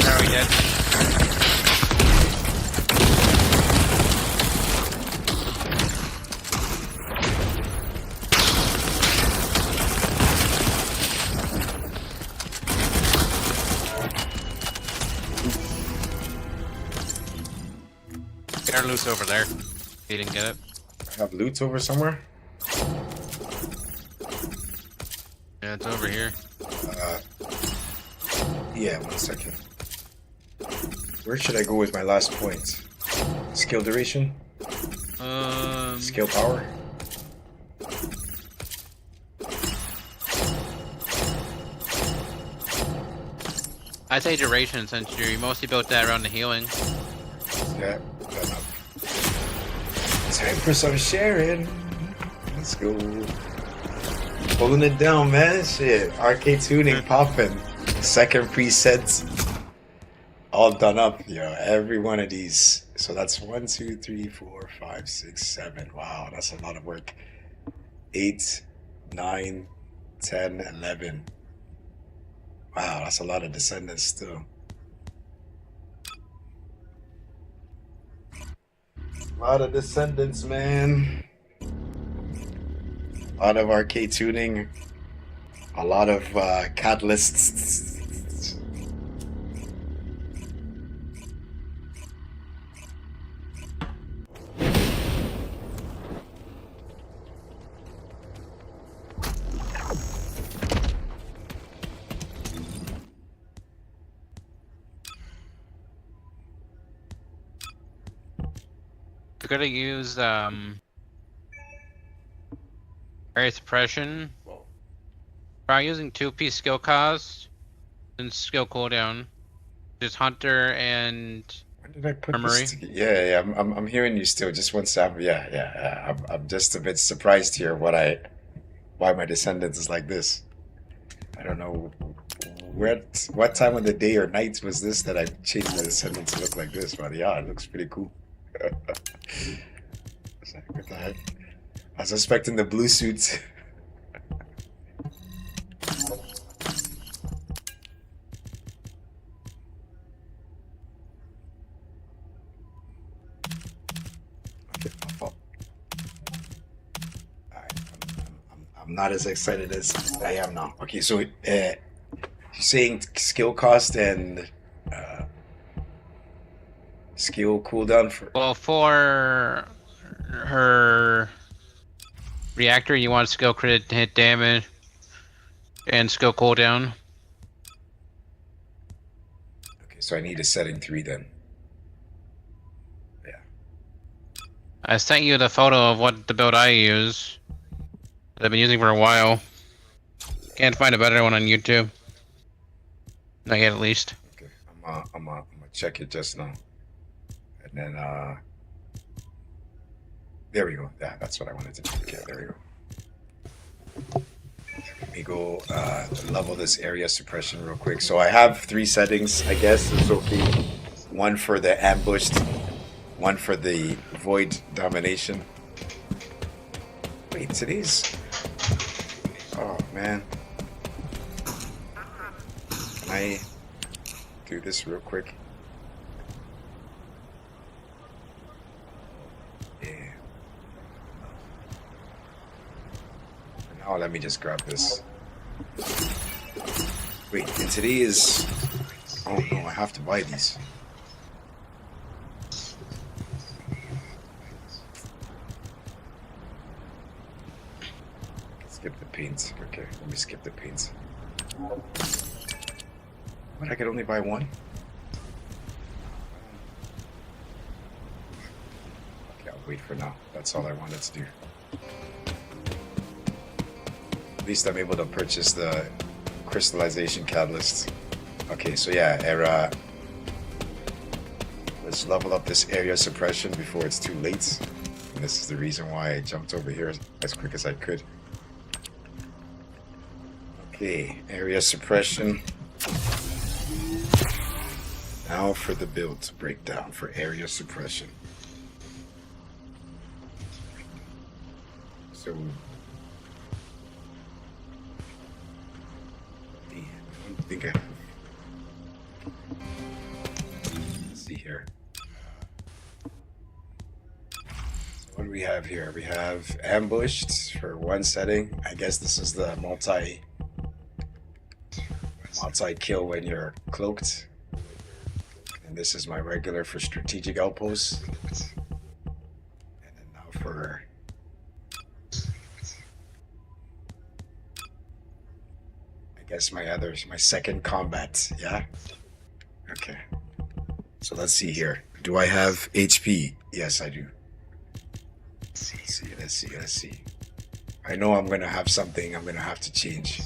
Are we dead? Get our loose over there. He didn't get it. I have loot over somewhere. Yeah, it's over here. Yeah, 1 second. Where should I go with my last point? Skill duration? Skill power? I'd say duration since you mostly built that around the healing. Yeah, done up. Time for some sharing. Let's go. Pulling it down, man. Shit. Arcade tuning popping. Second presets. All done up, yo. Every one of these. So that's 1, 2, 3, 4, 5, 6, 7. Wow, that's a lot of work. 8, 9, 10, 11. Wow, that's a lot of descendants still. A lot of descendants, man. A lot of arcade tuning. A lot of catalysts. We're gonna use area suppression. Try using 2-piece skill cost and skill cooldown. Just Hunter and When did I put Armory. this together? Yeah, I'm hearing you still. Just one second. Yeah. I'm just a bit surprised here. Why my descendants is like this. I don't know what time of the day or night was this that I changed my descendants to look like this. But yeah, it looks pretty cool. What the heck? I was expecting the blue suits. Okay, my fault. Alright, I'm not as excited as I am now. Okay, so you're saying skill cost and skill cooldown for. well, for her reactor, you want skill crit to hit damage and skill cooldown. Okay, so I need a setting 3 then. I sent you the photo of what the build I use that I've been using for a while. Can't find a better one on YouTube. Not yet, at least. Okay, I'm gonna check it just now, and then there we go. Yeah, that's what I wanted to do. Okay, there we go. Let me go level this area suppression real quick. So I have 3 settings, I guess. It's okay. One for the ambushed, one for the void domination. Wait, today's. Oh man. Can I do this real quick? Yeah. Now let me just grab this. Wait, and today is. Oh no, I have to buy these. Skip the paints. Okay, let me skip the paints. What, I could only buy one? Okay, I'll wait for now. That's all I wanted to do. At least I'm able to purchase the crystallization catalyst. Okay, so yeah, let's level up this area suppression before it's too late. And this is the reason why I jumped over here as quick as I could. Okay, area suppression. Now for the build breakdown for area suppression. So, I don't think let's see here. So what do we have here? We have ambushed for one setting. I guess this is the multi kill when you're cloaked. And this is my regular for strategic outposts. And then now for I guess my second combat, yeah? Okay. So let's see here. Do I have HP? Yes, I do. Let's see. I know I'm gonna have something I'm gonna have to change.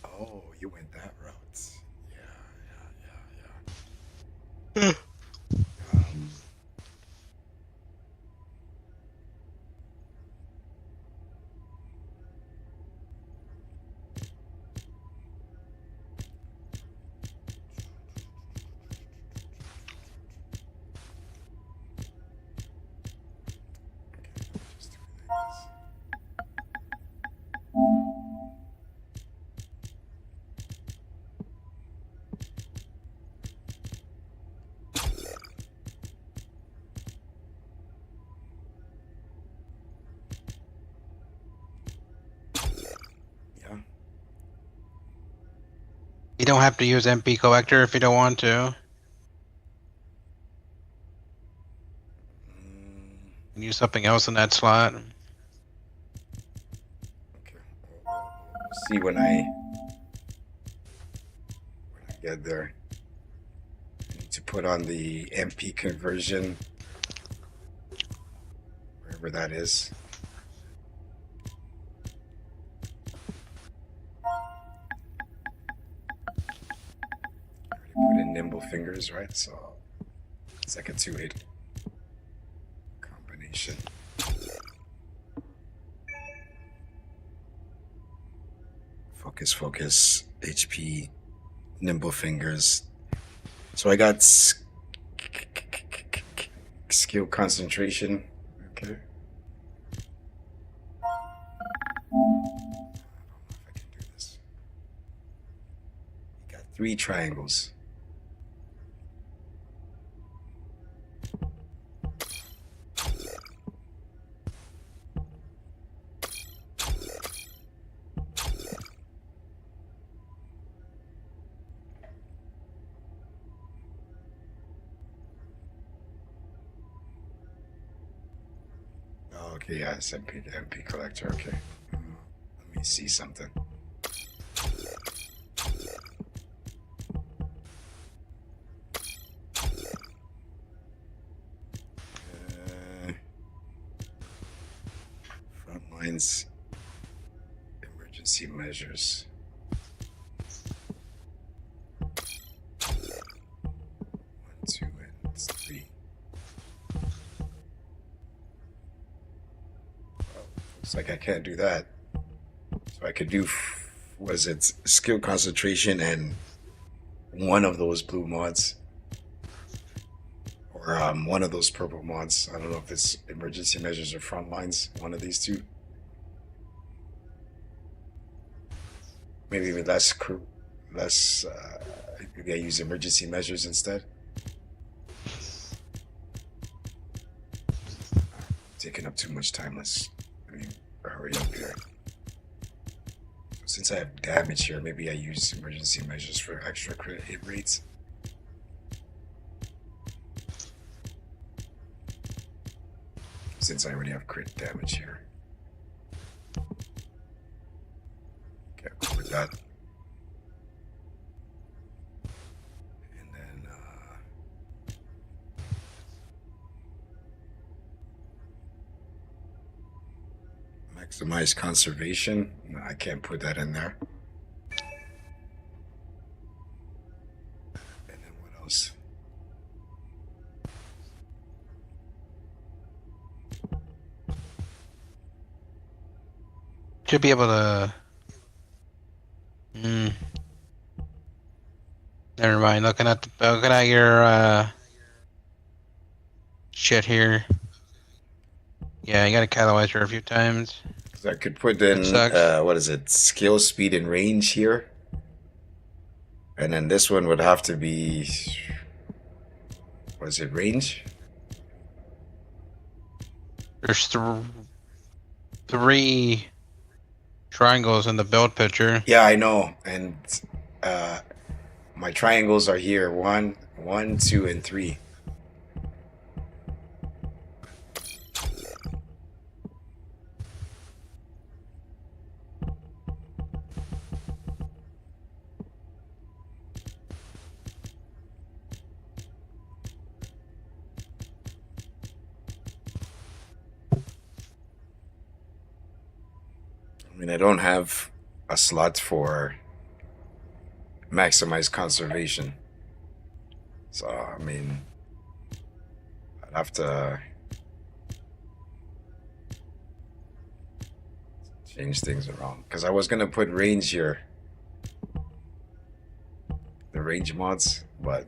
Oh, you went that route. Yeah. You don't have to use MP collector if you don't want to. You can use something else in that slot. Okay. See when I get there. I need to put on the MP conversion, wherever that is. Put in nimble fingers, right? So it's like a 2-8 combination. Focus, HP, nimble fingers. So I got skill concentration. Okay. I don't know if I can do this. You got 3 triangles. Okay, yeah, it's MP collector. Okay. Let me see something. Front lines, emergency measures. 1, 2, and 3. Looks like I can't do that. So I could do, was it skill concentration and one of those blue mods, or one of those purple mods. I don't know if it's emergency measures or front lines. One of these two. Maybe even less. Maybe I use emergency measures instead. Taking up too much time. Let me hurry up here. Since I have damage here, maybe I use emergency measures for extra crit hit rates. Since I already have crit damage here. Okay, I'll go with that. And then, maximize conservation. No, I can't put that in there. And then what else? Should be able to. Never mind. Looking at your shit here. Yeah, you gotta catalyze her a few times. I could put in what is it? Skill, speed, and range here. And then this one would have to be, what is it, range? There's 3 triangles in the build picture. Yeah, I know. And my triangles are here. 1, 2, and 3. I mean, I don't have a slot for maximize conservation. So, I mean, I'd have to change things around. Because I was going to put range here. The range mods, but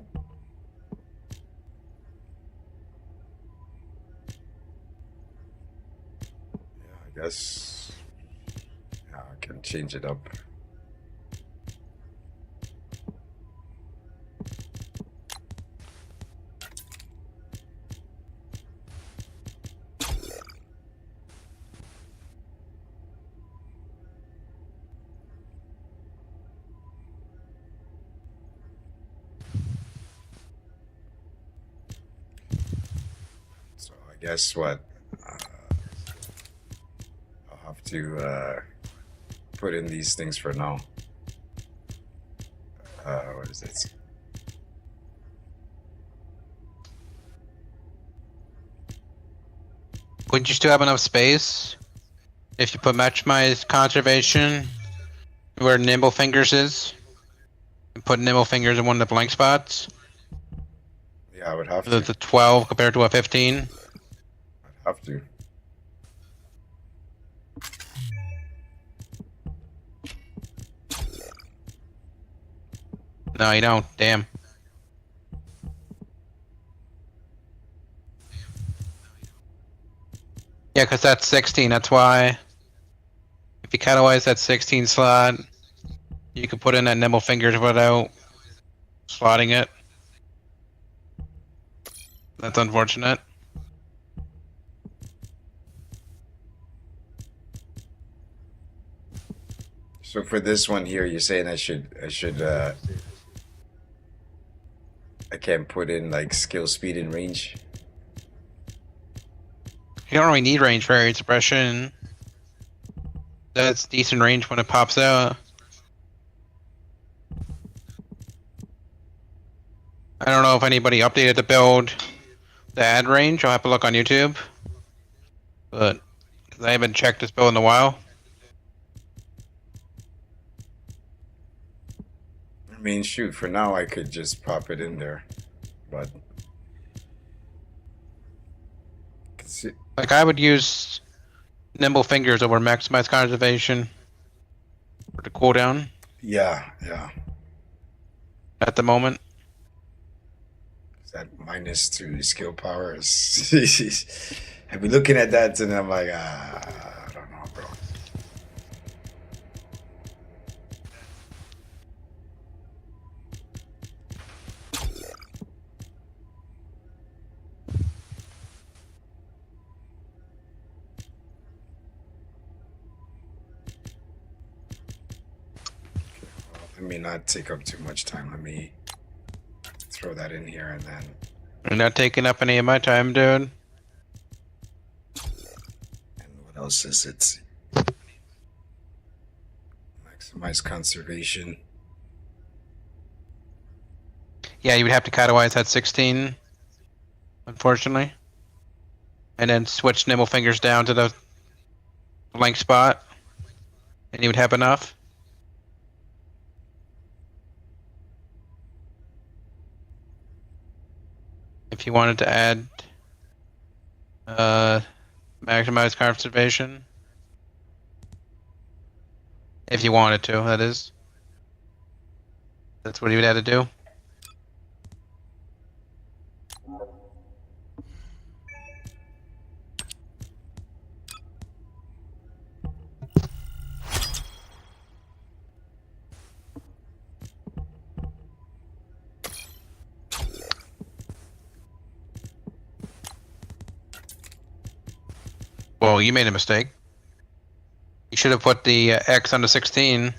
yeah, I guess I can change it up. guess what? I'll have to put in these things for now. What is it? Wouldn't you still have enough space if you put maximize conservation where Nimble Fingers is? And put Nimble Fingers in one of the blank spots? Yeah, I would have The to. 12 compared to a 15? I'd have to. No, you don't. Damn. Yeah, because that's 16. That's why. If you catalyze that 16 slot, you could put in that Nimble Fingers without slotting it. That's unfortunate. So for this one here, you're saying I can't put in like skill, speed, and range. You don't really need range variant suppression. That's decent range when it pops out. I don't know if anybody updated the build, the add range. I'll have to look on YouTube. But 'cause I haven't checked this build in a while. I mean, shoot, for now I could just pop it in there, but Like I would use Nimble Fingers over Maximize Conservation for the cooldown yeah, at the moment. that -2 skill power is. I've been looking at that and I'm like, I don't know, bro. Let me not take up too much time. Let me throw that in here and then. You're not taking up any of my time, dude. And what else is it? Maximize conservation. Yeah, you would have to catalyze that 16, unfortunately. And then switch Nimble Fingers down to the blank spot. And you would have enough. If you wanted to add maximize conservation. If you wanted to, that is. That's what you would have to do. Well, you made a mistake. You should have put the X on the 16.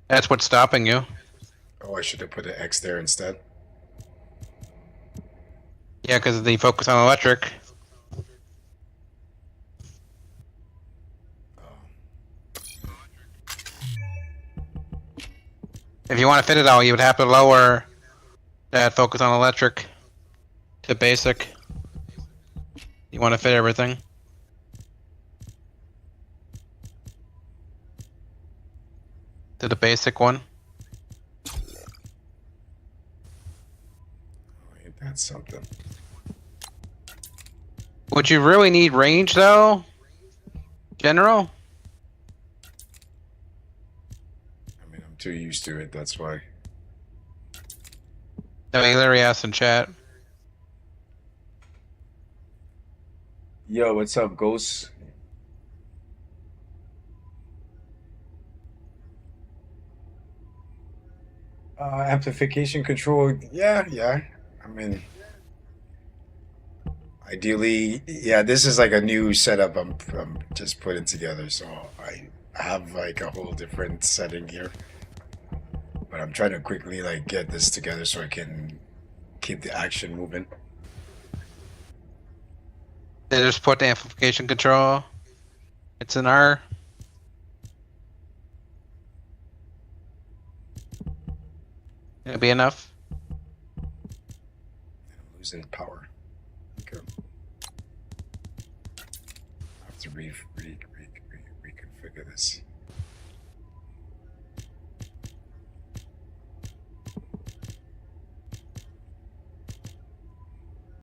That's what's stopping you. Oh, I should have put an X there instead. Yeah, because of the focus on electric. If you want to fit it all, you would have to lower that focus on electric to basic. You want to fit everything. To the basic one. Oh, ain't that something? Would you really need range though? General? I mean, I'm too used to it, that's why. No, he literally asked in chat. Yo, what's up, Ghost? Amplification control, yeah. I mean, ideally, yeah, this is like a new setup I'm just putting together, so I have like a whole different setting here. But I'm trying to quickly like get this together so I can keep the action moving. They just put the amplification control. It's an R. It'll be enough. I'm losing power. Okay. I have to reconfigure this.